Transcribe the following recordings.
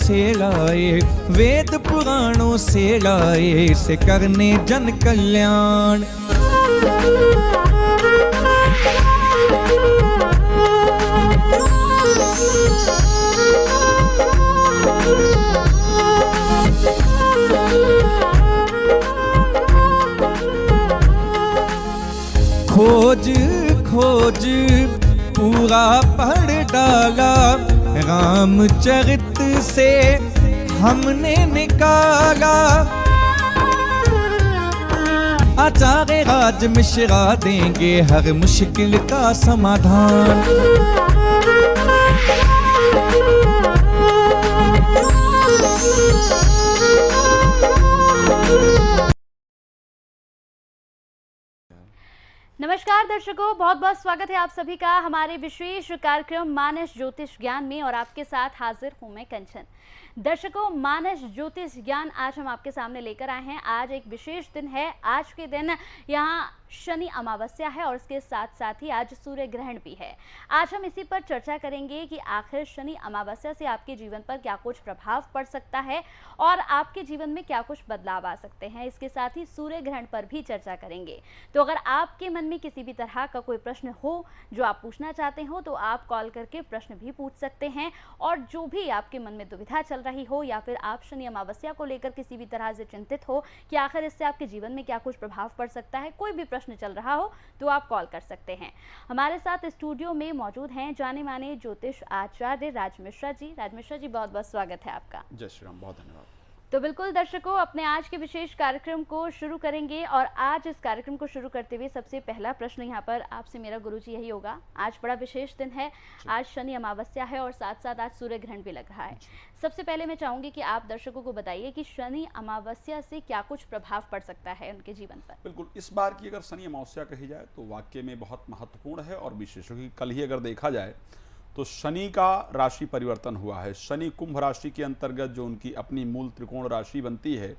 से लाए, वेद पुराणों से लाए, इसे करने जन कल्याण। खोज खोज पूरा पढ़ डाला, रामचरित से हमने निकाला। आचार्य राज मिश्रा देंगे हर मुश्किल का समाधान। नमस्कार दर्शकों, बहुत बहुत स्वागत है आप सभी का हमारे विशेष कार्यक्रम मानस ज्योतिष ज्ञान में। और आपके साथ हाजिर हूं मैं कंचन। दर्शकों, मानस ज्योतिष ज्ञान आज हम आपके सामने लेकर आए हैं। आज एक विशेष दिन है। आज के दिन यहाँ शनि अमावस्या है और इसके साथ साथ ही आज सूर्य ग्रहण भी है। आज हम इसी पर चर्चा करेंगे कि आखिर शनि अमावस्या से आपके जीवन पर क्या कुछ प्रभाव पड़ सकता है और आपके जीवन में क्या कुछ बदलाव आ सकते हैं। इसके साथ ही सूर्य ग्रहण पर भी चर्चा करेंगे। तो अगर आपके मन में किसी भी तरह का कोई प्रश्न हो जो आप पूछना चाहते हो तो आप कॉल करके प्रश्न भी पूछ सकते हैं। और जो भी आपके मन में दुविधा चल रही हो या फिर आप शनि अमावस्या को लेकर किसी भी तरह से चिंतित हो कि आखिर इससे आपके जीवन में क्या कुछ प्रभाव पड़ सकता है, कोई भी प्रश्न चल रहा हो तो आप कॉल कर सकते हैं। हमारे साथ स्टूडियो में मौजूद हैं जाने माने ज्योतिष आचार्य राज मिश्रा जी। राज मिश्रा जी, बहुत बहुत स्वागत है आपका। जय श्री राम, बहुत धन्यवाद। तो बिल्कुल दर्शकों, अपने आज के विशेष कार्यक्रम को शुरू करेंगे। और आज इस कार्यक्रम को शुरू करते हुए सबसे पहला प्रश्न यहाँ पर आपसे मेरा गुरुजी यही होगा। आज बड़ा विशेष दिन है, आज शनि अमावस्या है और साथ साथ आज सूर्य ग्रहण भी लग रहा है। सबसे पहले मैं चाहूंगी कि आप दर्शकों को बताइए कि शनि अमावस्या से क्या कुछ प्रभाव पड़ सकता है उनके जीवन पर। बिल्कुल, इस बार की अगर शनि अमावस्या कही जाए तो वाकई में बहुत महत्वपूर्ण है और विशेष, क्योंकि कल ही अगर देखा जाए तो शनि का राशि परिवर्तन हुआ है। शनि कुंभ राशि के अंतर्गत जो उनकी अपनी मूल त्रिकोण राशि बनती है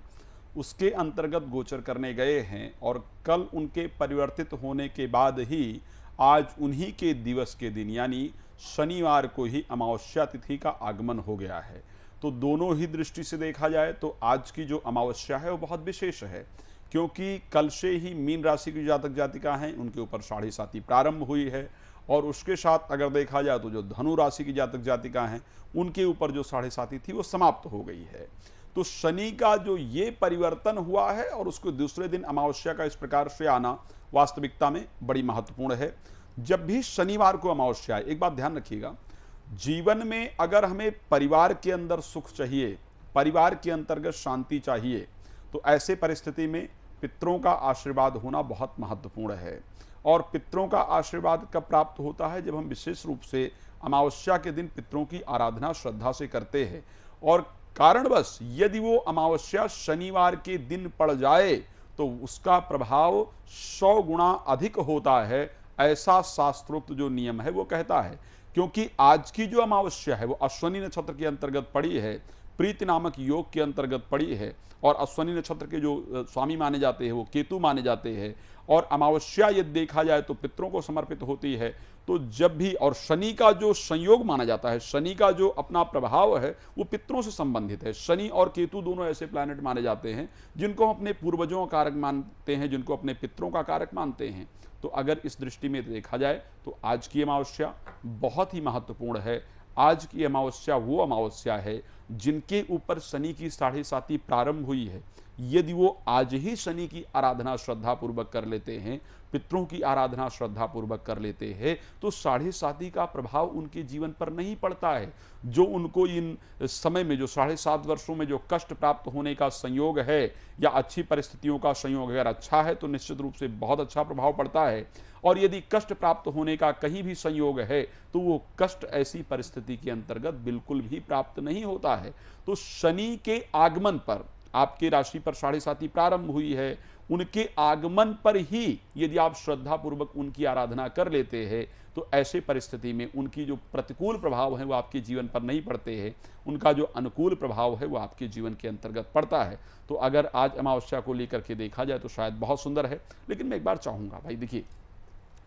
उसके अंतर्गत गोचर करने गए हैं और कल उनके परिवर्तित होने के बाद ही आज उन्हीं के दिवस के दिन यानी शनिवार को ही अमावस्या तिथि का आगमन हो गया है। तो दोनों ही दृष्टि से देखा जाए तो आज की जो अमावस्या है वो बहुत विशेष है, क्योंकि कल से ही मीन राशि की जातक जातिका हैं उनके ऊपर साढ़े साती प्रारंभ हुई है। और उसके साथ अगर देखा जाए तो जो धनु राशि की जातक जातिका हैं उनके ऊपर जो साढ़े साती थी वो समाप्त हो गई है। तो शनि का जो ये परिवर्तन हुआ है और उसको दूसरे दिन अमावस्या का इस प्रकार से आना वास्तविकता में बड़ी महत्वपूर्ण है। जब भी शनिवार को अमावस्या है, एक बात ध्यान रखिएगा, जीवन में अगर हमें परिवार के अंदर सुख चाहिए, परिवार के अंतर्गत शांति चाहिए, तो ऐसे परिस्थिति में पितरों का आशीर्वाद होना बहुत महत्वपूर्ण है। और पितरों का आशीर्वाद कब प्राप्त होता है? जब हम विशेष रूप से अमावस्या के दिन पितरों की आराधना श्रद्धा से करते हैं। और कारणवश यदि वो अमावस्या शनिवार के दिन पड़ जाए तो उसका प्रभाव 100 गुना अधिक होता है, ऐसा शास्त्रोक्त जो नियम है वो कहता है। क्योंकि आज की जो अमावस्या है वो अश्वनी नक्षत्र के अंतर्गत पड़ी है, प्रीति नामक योग के अंतर्गत पड़ी है। और अश्वनी नक्षत्र के जो स्वामी माने जाते हैं वो केतु माने जाते हैं। और अमावस्या यदि देखा जाए तो पितरों को समर्पित होती है। तो जब भी, और शनि का जो संयोग माना जाता है, शनि का जो अपना प्रभाव है वो पितरों से संबंधित है। शनि और केतु दोनों ऐसे प्लैनेट माने जाते हैं जिनको हम अपने पूर्वजों का कारक मानते हैं, जिनको अपने पितरों का कारक मानते हैं। तो अगर इस दृष्टि में देखा जाए तो आज की अमावस्या बहुत ही महत्वपूर्ण है। आज की अमावस्या वो अमावस्या है जिनके ऊपर शनि की साढ़े साती प्रारंभ हुई है। यदि वो आज ही शनि की आराधना श्रद्धा पूर्वक कर लेते हैं, पितरों की आराधना श्रद्धा पूर्वक कर लेते हैं, तो साढ़े साती का प्रभाव उनके जीवन पर नहीं पड़ता है। जो उनको इन समय में जो 7.5 वर्षों में जो कष्ट प्राप्त होने का संयोग है या अच्छी परिस्थितियों का संयोग अगर अच्छा है तो निश्चित रूप से बहुत अच्छा प्रभाव पड़ता है। और यदि कष्ट प्राप्त होने का कहीं भी संयोग है तो वो कष्ट ऐसी परिस्थिति के अंतर्गत बिल्कुल भी प्राप्त नहीं होता है। तो शनि के आगमन पर, आपके राशि पर साढ़े साती प्रारंभ हुई है, उनके आगमन पर ही यदि आप श्रद्धा पूर्वक उनकी आराधना कर लेते हैं तो ऐसे परिस्थिति में उनकी जो प्रतिकूल प्रभाव है वो आपके जीवन पर नहीं पड़ते हैं, उनका जो अनुकूल प्रभाव है वो आपके जीवन के अंतर्गत पड़ता है। तो अगर आज अमावस्या को लेकर के देखा जाए तो शायद बहुत सुंदर है। लेकिन मैं एक बार चाहूँगा, भाई देखिए,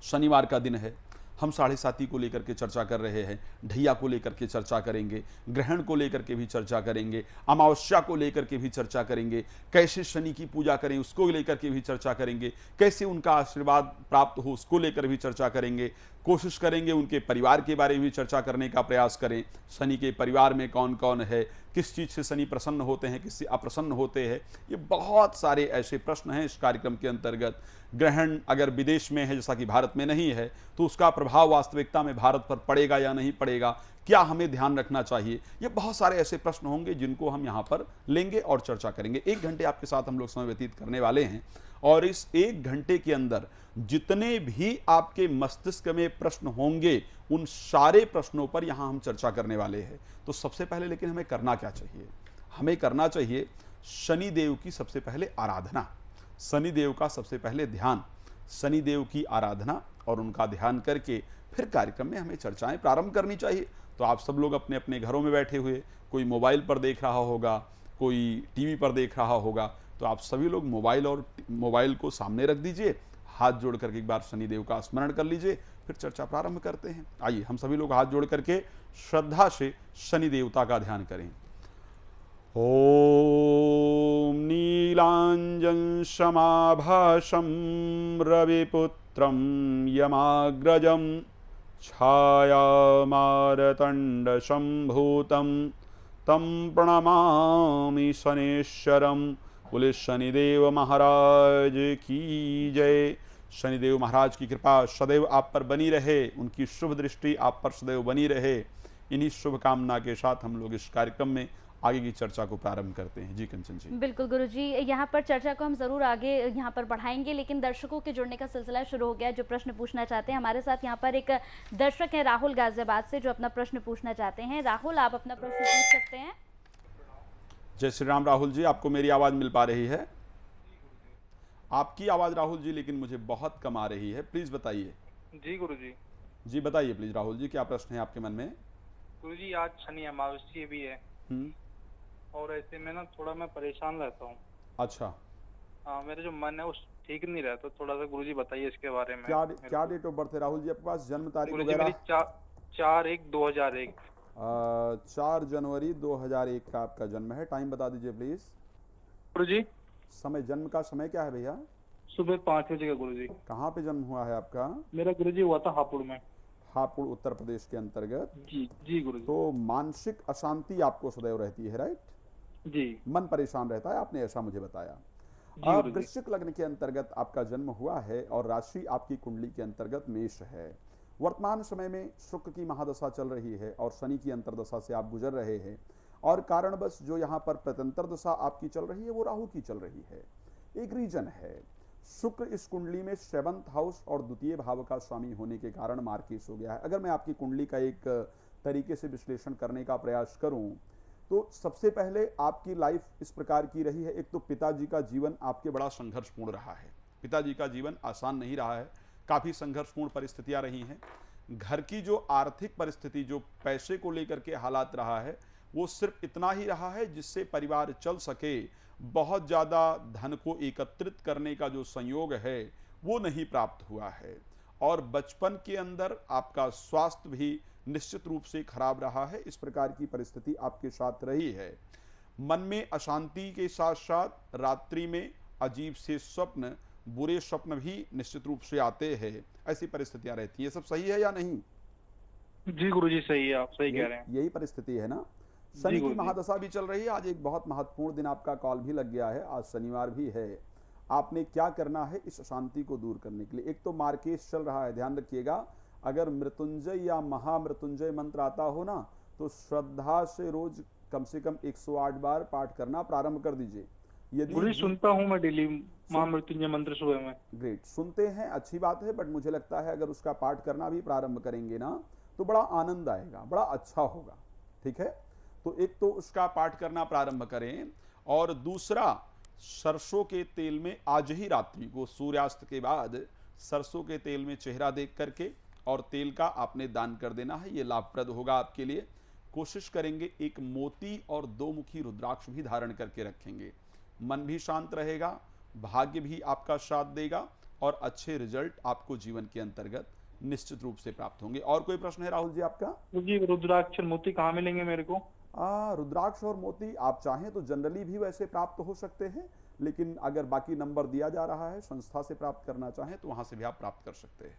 शनिवार का दिन है, हम साढ़े साती को लेकर के चर्चा कर रहे हैं, ढैया को लेकर के चर्चा करेंगे, ग्रहण को लेकर के भी चर्चा करेंगे, अमावस्या को लेकर के भी चर्चा करेंगे, कैसे शनि की पूजा करें उसको लेकर के भी चर्चा करेंगे, कैसे उनका आशीर्वाद प्राप्त हो उसको लेकर भी चर्चा करेंगे, कोशिश करेंगे उनके परिवार के बारे में भी चर्चा करने का प्रयास करें। शनि के परिवार में कौन कौन है, किस चीज़ से शनि प्रसन्न होते हैं, किससे अप्रसन्न होते हैं, ये बहुत सारे ऐसे प्रश्न हैं इस कार्यक्रम के अंतर्गत। ग्रहण अगर विदेश में है जैसा कि भारत में नहीं है तो उसका प्रभाव वास्तविकता में भारत पर पड़ेगा या नहीं पड़ेगा, क्या हमें ध्यान रखना चाहिए, ये बहुत सारे ऐसे प्रश्न होंगे जिनको हम यहाँ पर लेंगे और चर्चा करेंगे। 1 घंटे आपके साथ हम लोग समय व्यतीत करने वाले हैं और इस 1 घंटे के अंदर जितने भी आपके मस्तिष्क में प्रश्न होंगे उन सारे प्रश्नों पर यहाँ हम चर्चा करने वाले हैं। तो सबसे पहले लेकिन हमें करना क्या चाहिए, हमें करना चाहिए शनिदेव की सबसे पहले आराधना, शनिदेव का सबसे पहले ध्यान, शनिदेव की आराधना और उनका ध्यान करके फिर कार्यक्रम में हमें चर्चाएं प्रारंभ करनी चाहिए। तो आप सब लोग अपने अपने घरों में बैठे हुए, कोई मोबाइल पर देख रहा होगा, कोई टीवी पर देख रहा होगा, तो आप सभी लोग मोबाइल को सामने रख दीजिए, हाथ जोड़ करके एक बार शनिदेव का स्मरण कर लीजिए, फिर चर्चा प्रारंभ करते हैं। आइए हम सभी लोग हाथ जोड़ करके श्रद्धा से शनि देवता का ध्यान करें। ओम नीलांजन समाभासं रविपुत्रं यमाग्रजं छायामारतंड संभूतं तं प्रणमामि शनेश्वरं। बोले शनिदेव महाराज की जय। शनिदेव महाराज की कृपा सदैव आप पर बनी रहे, उनकी शुभ दृष्टि आप पर सदैव बनी रहे। इन्हीं शुभकामना के साथ हम लोग इस कार्यक्रम में आगे की चर्चा को प्रारंभ करते हैं। जी कंचन जी। बिल्कुल गुरुजी, यहाँ पर चर्चा को हम जरूर आगे यहाँ पर बढ़ाएंगे, लेकिन दर्शकों के जुड़ने का सिलसिला शुरू हो गया जो प्रश्न पूछना चाहते हैं। हमारे साथ यहाँ पर एक दर्शक है राहुल गाजियाबाद से जो अपना प्रश्न पूछना चाहते हैं। राहुल, आप अपना प्रश्न पूछ सकते हैं। जय श्री राम। राहुल जी, आपको मेरी आवाज मिल पा रही है? आपकी आवाज राहुल जी लेकिन मुझे बहुत कम आ रही है, प्लीज बताइए। जी गुरुजी। जी बताइए प्लीज राहुल जी, क्या प्रश्न है आपके मन में? गुरुजी, आज शनि अमावस्या भी है और ऐसे में ना थोड़ा मैं परेशान रहता हूँ। अच्छा। हाँ, मेरा जो मन है वो ठीक नहीं रहता, थोड़ा सा गुरुजी बताइए इसके बारे में। क्या डेट ऑफ बर्थ है राहुल जी आपके पास, जन्म तारीख गुरुजी वगैरह? मेरी 4/1/2001। 4 जनवरी 2001 का आपका जन्म है। टाइम बता दीजिए प्लीज। गुरुजी समय, जन्म का समय क्या है भैया? सुबह 5 बजे का गुरुजी। कहाँ पे जन्म हुआ है आपका? मेरा गुरुजी हुआ था हापुड़ में। हापुड़ उत्तर प्रदेश के अंतर्गत। जी जी गुरुजी। तो मानसिक अशांति आपको सदैव रहती है, राइट? जी। मन परेशान रहता है, आपने ऐसा मुझे बताया। जी वृश्चिक लग्न के अंतर्गत आपका जन्म हुआ है और राशि आपकी कुंडली के अंतर्गत मेष है। वर्तमान समय में शुक्र की महादशा चल रही है और शनि की अंतरदशा से आप गुजर रहे हैं और कारणवश जो यहाँ पर प्रत्यंतर दशा आपकी चल रही है वो राहु की चल रही है। एक रीजन है, शुक्र इस कुंडली में 7th हाउस और द्वितीय भाव का स्वामी होने के कारण मार्किस हो गया है। अगर मैं आपकी कुंडली का एक तरीके से विश्लेषण करने का प्रयास करूं तो सबसे पहले आपकी लाइफ इस प्रकार की रही है। एक तो पिताजी का जीवन आपके बड़ा संघर्षपूर्ण रहा है, पिताजी का जीवन आसान नहीं रहा है, काफ़ी संघर्षपूर्ण परिस्थितियां रही हैं। घर की जो आर्थिक परिस्थिति, जो पैसे को लेकर के हालात रहा है, वो सिर्फ इतना ही रहा है जिससे परिवार चल सके। बहुत ज़्यादा धन को एकत्रित करने का जो संयोग है वो नहीं प्राप्त हुआ है। और बचपन के अंदर आपका स्वास्थ्य भी निश्चित रूप से खराब रहा है। इस प्रकार की परिस्थिति आपके साथ रही है। मन में अशांति के साथ साथ रात्रि में अजीब से स्वप्न, बुरे स्वप्न भी निश्चित रूप से आते हैं। ऐसी परिस्थितियां रहती है। सब सही है या नहीं? जी गुरुजी, सही है, आप सही कह रहे हैं। यही परिस्थिति है ना। शनि की महादशा भी चल रही है। आज एक बहुत महत्वपूर्ण दिन आपका कॉल भी लग गया है, आज शनिवार भी है। आपने क्या करना है इस अशांति को दूर करने के लिए? एक तो मार्केश चल रहा है, ध्यान रखिएगा। अगर मृत्युंजय या महामृत्युंजय मंत्र आता हो ना तो श्रद्धा से रोज कम से कम 108 बार पाठ करना प्रारंभ कर दीजिए। यदि सुनता हूं मैं डेली महामृत्युंजय मंत्र सुबह में। ग्रेट, सुनते हैं, अच्छी बात है, बट मुझे लगता है अगर उसका पाठ करना भी प्रारंभ करेंगे ना तो बड़ा आनंद आएगा, बड़ा अच्छा होगा। ठीक है, तो एक तो उसका पाठ करना प्रारंभ करें और दूसरा सरसों के तेल में आज ही रात्रि को सूर्यास्त के बाद सरसों के तेल में चेहरा देख करके और तेल का आपने दान कर देना है। ये लाभप्रद होगा आपके लिए। कोशिश करेंगे एक मोती और 2 मुखी रुद्राक्ष भी धारण करके रखेंगे। मन भी शांत रहेगा, भाग्य भी आपका साथ देगा और अच्छे रिजल्ट आपको जीवन के अंतर्गत निश्चित रूप से प्राप्त होंगे। और कोई प्रश्न है राहुल जी आपका? तो जी रुद्राक्ष और मोती कहाँ मिलेंगे मेरे को? रुद्राक्ष और मोती आप चाहें तो जनरली भी वैसे प्राप्त हो सकते हैं, लेकिन अगर बाकी नंबर दिया जा रहा है, संस्था से प्राप्त करना चाहें तो वहां से भी आप प्राप्त कर सकते हैं।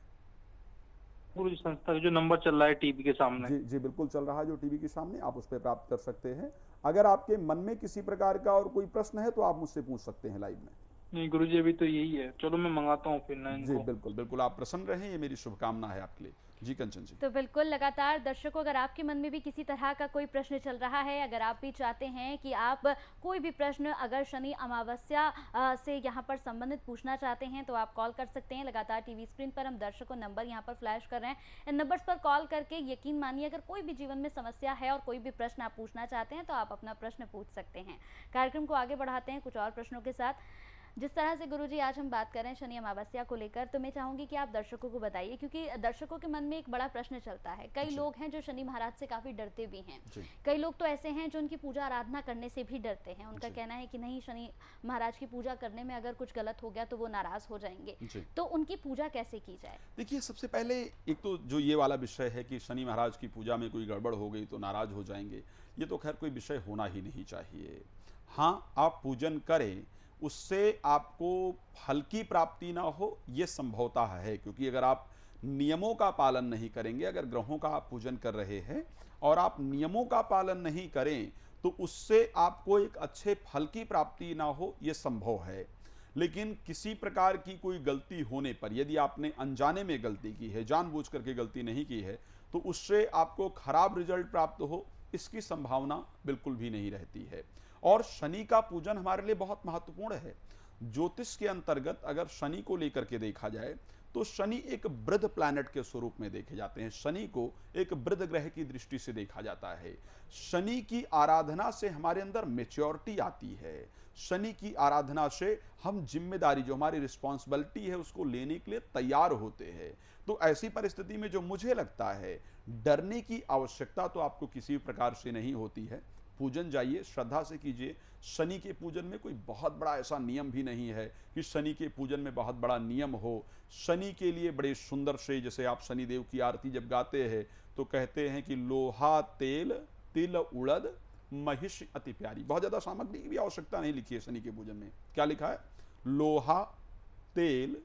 गुरु जी संस्था का जो नंबर चल रहा है टीवी के सामने? जी जी बिल्कुल चल रहा है जो टीवी के सामने, आप उस पर प्राप्त कर सकते हैं। अगर आपके मन में किसी प्रकार का और कोई प्रश्न है तो आप मुझसे पूछ सकते हैं लाइव में। नहीं गुरु जी अभी तो यही है, चलो मैं मंगाता हूँ फिर ना जी इनको। बिल्कुल बिल्कुल, आप प्रसन्न रहें, ये मेरी शुभकामना है आपके लिए। जी कंचन जी। तो बिल्कुल लगातार दर्शकों, अगर आपके मन में भी किसी तरह का कोई प्रश्न चल रहा है, अगर आप भी चाहते हैं कि आप कोई भी प्रश्न अगर शनि अमावस्या से यहाँ पर संबंधित पूछना चाहते हैं तो आप कॉल कर सकते हैं। लगातार टीवी स्क्रीन पर हम दर्शकों नंबर यहाँ पर फ्लैश कर रहे हैं, इन नंबर्स पर कॉल करके यकीन मानिए अगर कोई भी जीवन में समस्या है और कोई भी प्रश्न आप पूछना चाहते हैं तो आप अपना प्रश्न पूछ सकते हैं। कार्यक्रम को आगे बढ़ाते हैं कुछ और प्रश्नों के साथ। जिस तरह से गुरुजी आज हम बात कर रहे हैं शनि अमावस्या को लेकर, तो मैं चाहूंगी कि आप दर्शकों को बताइए, क्योंकि दर्शकों के मन में एक बड़ा प्रश्न चलता है। कई लोग हैं जो शनि महाराज से काफी डरते भी हैं, कई लोग तो ऐसे हैं जो उनकी पूजा आराधना करने से भी डरते हैं। उनका कहना है कि नहीं, शनि महाराज की पूजा करने में अगर कुछ गलत हो गया तो वो नाराज हो जाएंगे, तो उनकी पूजा कैसे की जाए? देखिए, सबसे पहले एक तो जो ये वाला विषय है कि शनि महाराज की पूजा में कोई गड़बड़ हो गई तो नाराज हो जाएंगे, ये तो खैर कोई विषय होना ही नहीं चाहिए। हाँ, आप पूजन करें, उससे आपको फल की प्राप्ति ना हो ये संभवतः है, क्योंकि अगर आप नियमों का पालन नहीं करेंगे, अगर ग्रहों का आप पूजन कर रहे हैं और आप नियमों का पालन नहीं करें तो उससे आपको एक अच्छे फल की प्राप्ति ना हो ये संभव है। लेकिन किसी प्रकार की कोई गलती होने पर, यदि आपने अनजाने में गलती की है, जानबूझ करके गलती नहीं की है, तो उससे आपको खराब रिजल्ट प्राप्त हो इसकी संभावना बिल्कुल भी नहीं रहती है। और शनि का पूजन हमारे लिए बहुत महत्वपूर्ण है। ज्योतिष के अंतर्गत अगर शनि को लेकर के देखा जाए तो शनि एक वृद्ध प्लैनेट के स्वरूप में देखे जाते हैं। शनि को एक वृद्ध ग्रह की दृष्टि से देखा जाता है। शनि की आराधना से हमारे अंदर मैच्योरिटी आती है। शनि की आराधना से हम जिम्मेदारी, जो हमारी रिस्पॉन्सिबिलिटी है, उसको लेने के लिए तैयार होते हैं। तो ऐसी परिस्थिति में जो मुझे लगता है, डरने की आवश्यकता तो आपको किसी प्रकार से नहीं होती है। पूजन जाइए, श्रद्धा से कीजिए। शनि के पूजन में कोई बहुत बड़ा ऐसा नियम भी नहीं है कि शनि के पूजन में बहुत बड़ा नियम हो। शनि के लिए बड़े सुंदर से, जैसे आप शनि देव की आरती जब गाते हैं तो कहते हैं कि लोहा तेल तिल उड़द महिष अति प्यारी। बहुत ज़्यादा सामग्री की भी आवश्यकता नहीं लिखी है शनि के पूजन में। क्या लिखा है? लोहा तेल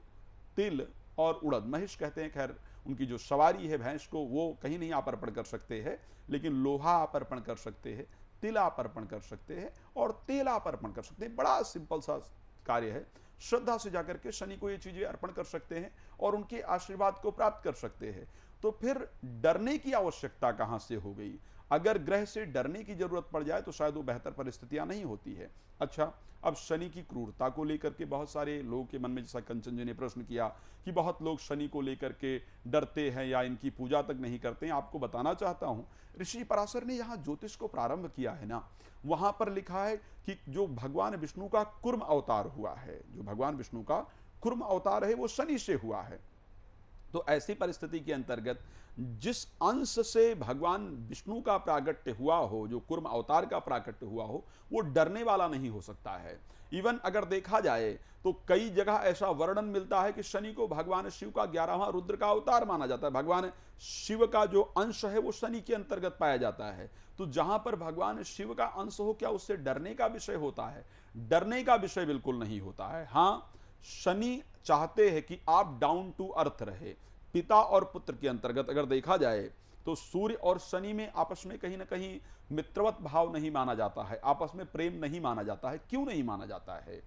तिल और उड़द। महिष कहते हैं, खैर उनकी जो सवारी है भैंस को, वो कहीं नहीं आप अर्पण कर सकते हैं, लेकिन लोहा आप अर्पण कर सकते हैं, तिल आप अर्पण कर सकते हैं और तेल आप अर्पण कर सकते हैं। बड़ा सिंपल सा कार्य है। श्रद्धा से जाकर के शनि को ये चीजें अर्पण कर सकते हैं और उनके आशीर्वाद को प्राप्त कर सकते हैं। तो फिर डरने की आवश्यकता कहां से हो गई? अगर ग्रह से डरने की जरूरत पड़ जाए तो शायद वो बेहतर परिस्थितियां नहीं होती है। अच्छा, अब शनि की क्रूरता को लेकर के बहुत सारे लोगों के मन में, जैसा कंचन जी ने प्रश्न किया कि बहुत लोग शनि को लेकर के डरते हैं या इनकी पूजा तक नहीं करते हैं। आपको बताना चाहता हूं, ऋषि पराशर ने यहाँ ज्योतिष को प्रारंभ किया है ना, वहां पर लिखा है कि जो भगवान विष्णु का कुर्म अवतार हुआ है, जो भगवान विष्णु का कुर्म अवतार है वो शनि से हुआ है। तो ऐसी परिस्थिति के अंतर्गत जिस अंश से भगवान विष्णु का प्रागट्य हुआ हो, जो कुर्म अवतार का प्रागट्य हुआ हो, वो डरने वाला नहीं हो सकता है। इवन अगर देखा जाए तो कई जगह ऐसा वर्णन मिलता है कि शनि को भगवान शिव का 11वां रुद्र का अवतार माना जाता है। भगवान शिव का जो अंश है वो शनि के अंतर्गत पाया जाता है। तो जहां पर भगवान शिव का अंश हो, क्या उससे डरने का विषय होता है? डरने का विषय बिल्कुल नहीं होता है। हाँ, शनि चाहते हैं कि आप डाउन टू अर्थ रहे। पिता और पुत्र के अंतर्गत अगर देखा जाए तो सूर्य और शनि में आपस में कहीं ना कहीं मित्रवत भाव नहीं माना जाता है, आपस में प्रेम नहीं माना जाता है। क्यों नहीं माना जाता है?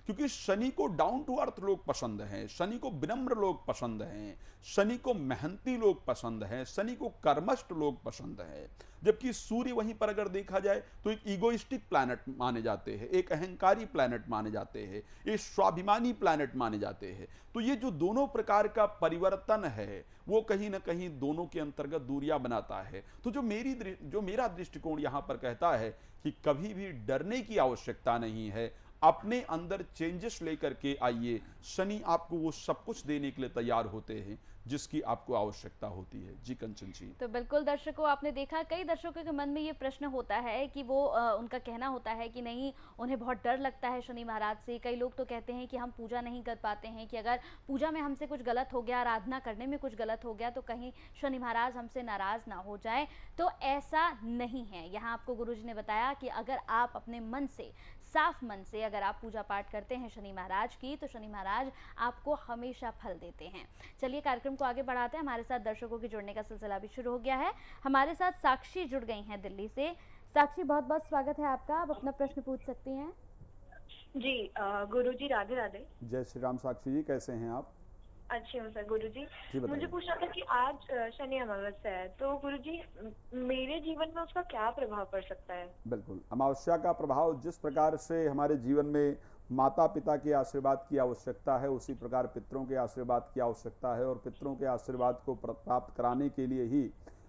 क्योंकि शनि को डाउन टू अर्थ लोग पसंद हैं, शनि को विनम्र लोग पसंद हैं, शनि को मेहनती लोग पसंद हैं, शनि को कर्मष्ट लोग पसंद हैं। जबकि सूर्य वहीं पर अगर देखा जाए तो एक ईगोइस्टिक प्लैनेट माने जाते हैं, एक अहंकारी प्लैनेट माने जाते हैं, एक स्वाभिमानी प्लैनेट माने जाते हैं। तो ये जो दोनों प्रकार का परिवर्तन है वो कहीं ना कहीं दोनों के अंतर्गत दूरियां बनाता है। तो जो मेरा दृष्टिकोण यहाँ पर कहता है कि कभी भी डरने की आवश्यकता नहीं है। अपने अंदर चेंजेस लेकर के आइए। शनि आपको वो सब कुछ देने के लिए तैयार होते हैं जिसकी आपको आवश्यकता होती है। जी कंचन जी। तो बिल्कुल दर्शकों, आपने देखा कई दर्शकों के मन में ये प्रश्न होता है कि वो उनका कहना होता है कि नहीं, उन्हें बहुत डर लगता है शनि महाराज से। कई लोग तो कहते हैं कि हम पूजा नहीं कर पाते हैं, कि अगर पूजा में हमसे कुछ गलत हो गया, आराधना करने में कुछ गलत हो गया तो कहीं शनि महाराज हमसे नाराज ना हो जाए। तो ऐसा नहीं है। यहाँ आपको गुरुजी ने बताया कि अगर आप अपने मन से, साफ मन से अगर आप पूजा पाठ करते हैं शनि महाराज की, तो शनि महाराज आपको हमेशा फल देते हैं। चलिए कार्यक्रम को आगे बढ़ाते हैं। हमारे साथ दर्शकों के जुड़ने का सिलसिला भी शुरू हो गया है। हमारे साथ साक्षी जुड़ गई हैं दिल्ली से। साक्षी, बहुत बहुत स्वागत है आपका। आप अपना प्रश्न पूछ सकती हैं। जी गुरुजी राधे राधे। जय श्री राम। साक्षी जी कैसे हैं आप? अच्छी हूँ सर। गुरुजी जी बताइए। मुझे पूछना था कि आज शनि अमावस्या है, तो गुरुजी मेरे जीवन में उसका क्या प्रभाव पड़ सकता है? बिल्कुल, अमावस्या का प्रभाव जिस प्रकार से हमारे जीवन में माता पिता के आशीर्वाद की आवश्यकता है, उसी प्रकार पितरों के आशीर्वाद की आवश्यकता है। और पितरों के आशीर्वाद को प्राप्त कराने के लिए ही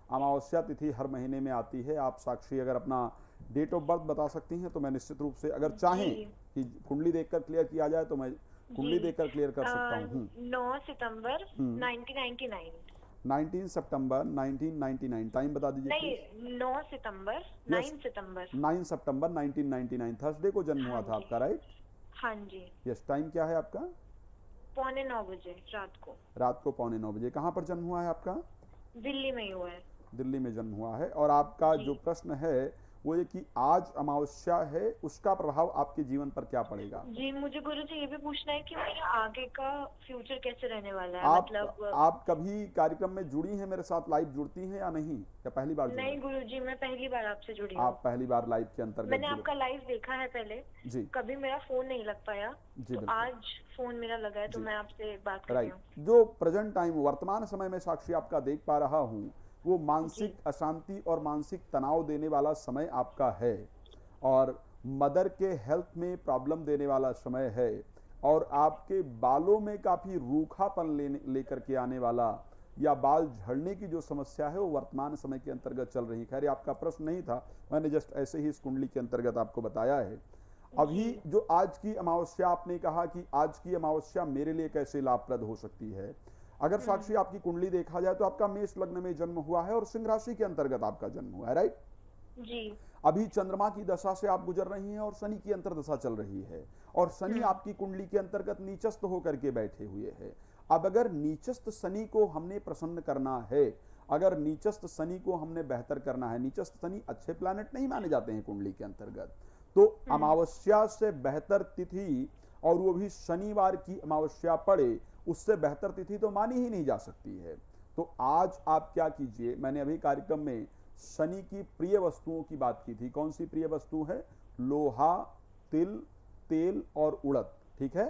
अमावस्या तिथि हर महीने में आती है। आप साक्षी अगर अपना डेट ऑफ बर्थ बता सकती हैं तो मैं निश्चित रूप से, अगर चाहें कि कुंडली देखकर क्लियर किया जाए तो मैं कुंडली देखकर क्लियर कर सकता हूँ। 9 सितंबर 1999। 19 सितंबर 1999। टाइम बता दीजिए नहीं, 9 सितंबर 9 सितंबर 9 सितंबर 1999 थर्सडे को जन्म हुआ था आपका, राइट? हाँ जी। यस। टाइम क्या है आपका? 9:15 बजे रात को। रात को 9:15 बजे। कहाँ पर जन्म हुआ है आपका? दिल्ली में ही हुआ है। दिल्ली में जन्म हुआ है। और आपका जो प्रश्न है वो ये कि आज अमावस्या है, उसका प्रभाव आपके जीवन पर क्या पड़ेगा? जी मुझे गुरुजी ये भी पूछना है कि मेरा आगे का फ्यूचर कैसे रहने वाला है। आप कभी कार्यक्रम में जुड़ी हैं मेरे साथ, लाइव जुड़ती हैं या नहीं, या पहली बार? नहीं गुरुजी, मैं पहली बार आपसे जुड़ी हूँ। आप पहली बार लाइव के अंतर्गत? मैंने आपका लाइव देखा है पहले जी। कभी मेरा फोन नहीं लग पाया जी, तो आज फोन मेरा लगा है, तो मैं आपसे बात कर रही हूँ। जो प्रेजेंट टाइम वर्तमान समय में साक्षी आपका देख पा रहा हूँ, वो मानसिक अशांति और मानसिक तनाव देने वाला समय आपका है, और मदर के हेल्थ में प्रॉब्लम देने वाला समय है, और आपके बालों में काफी रूखापन लेकर के आने वाला या बाल झड़ने की जो समस्या है वो वर्तमान समय के अंतर्गत चल रही है। खैर आपका प्रश्न नहीं था, मैंने जस्ट ऐसे ही इस कुंडली के अंतर्गत आपको बताया है। अभी जो आज की अमावस्या, आपने कहा कि आज की अमावस्या मेरे लिए कैसे लाभप्रद हो सकती है। अगर साक्षी आपकी कुंडली देखा जाए तो आपका मेष लग्न में जन्म हुआ है और सिंह राशि के अंतर्गत आपका जन्म हुआ है, राइट? जी। अभी चंद्रमा की दशा से आप गुजर रही हैं और शनि की अंतर्दशा चल रही है, और शनि आपकी कुंडली के अंतर्गत नीचस्थ होकर के बैठे हुए हैं। अब अगर नीचस्थ शनि को हमने प्रसन्न करना है, अगर नीचस्थ शनि को हमने बेहतर करना है, नीचस्थ शनि अच्छे प्लैनेट नहीं माने जाते हैं कुंडली के अंतर्गत, तो अमावस्या से बेहतर तिथि, और वो भी शनिवार की अमावस्या पड़े, उससे बेहतर तिथि तो मानी ही नहीं जा सकती है। तो आज आप क्या कीजिए, मैंने अभी कार्यक्रम में शनि की प्रिय वस्तुओं की बात की थी। कौन सी प्रिय वस्तु है? लोहा, तिल, तेल और उड़द। ठीक है,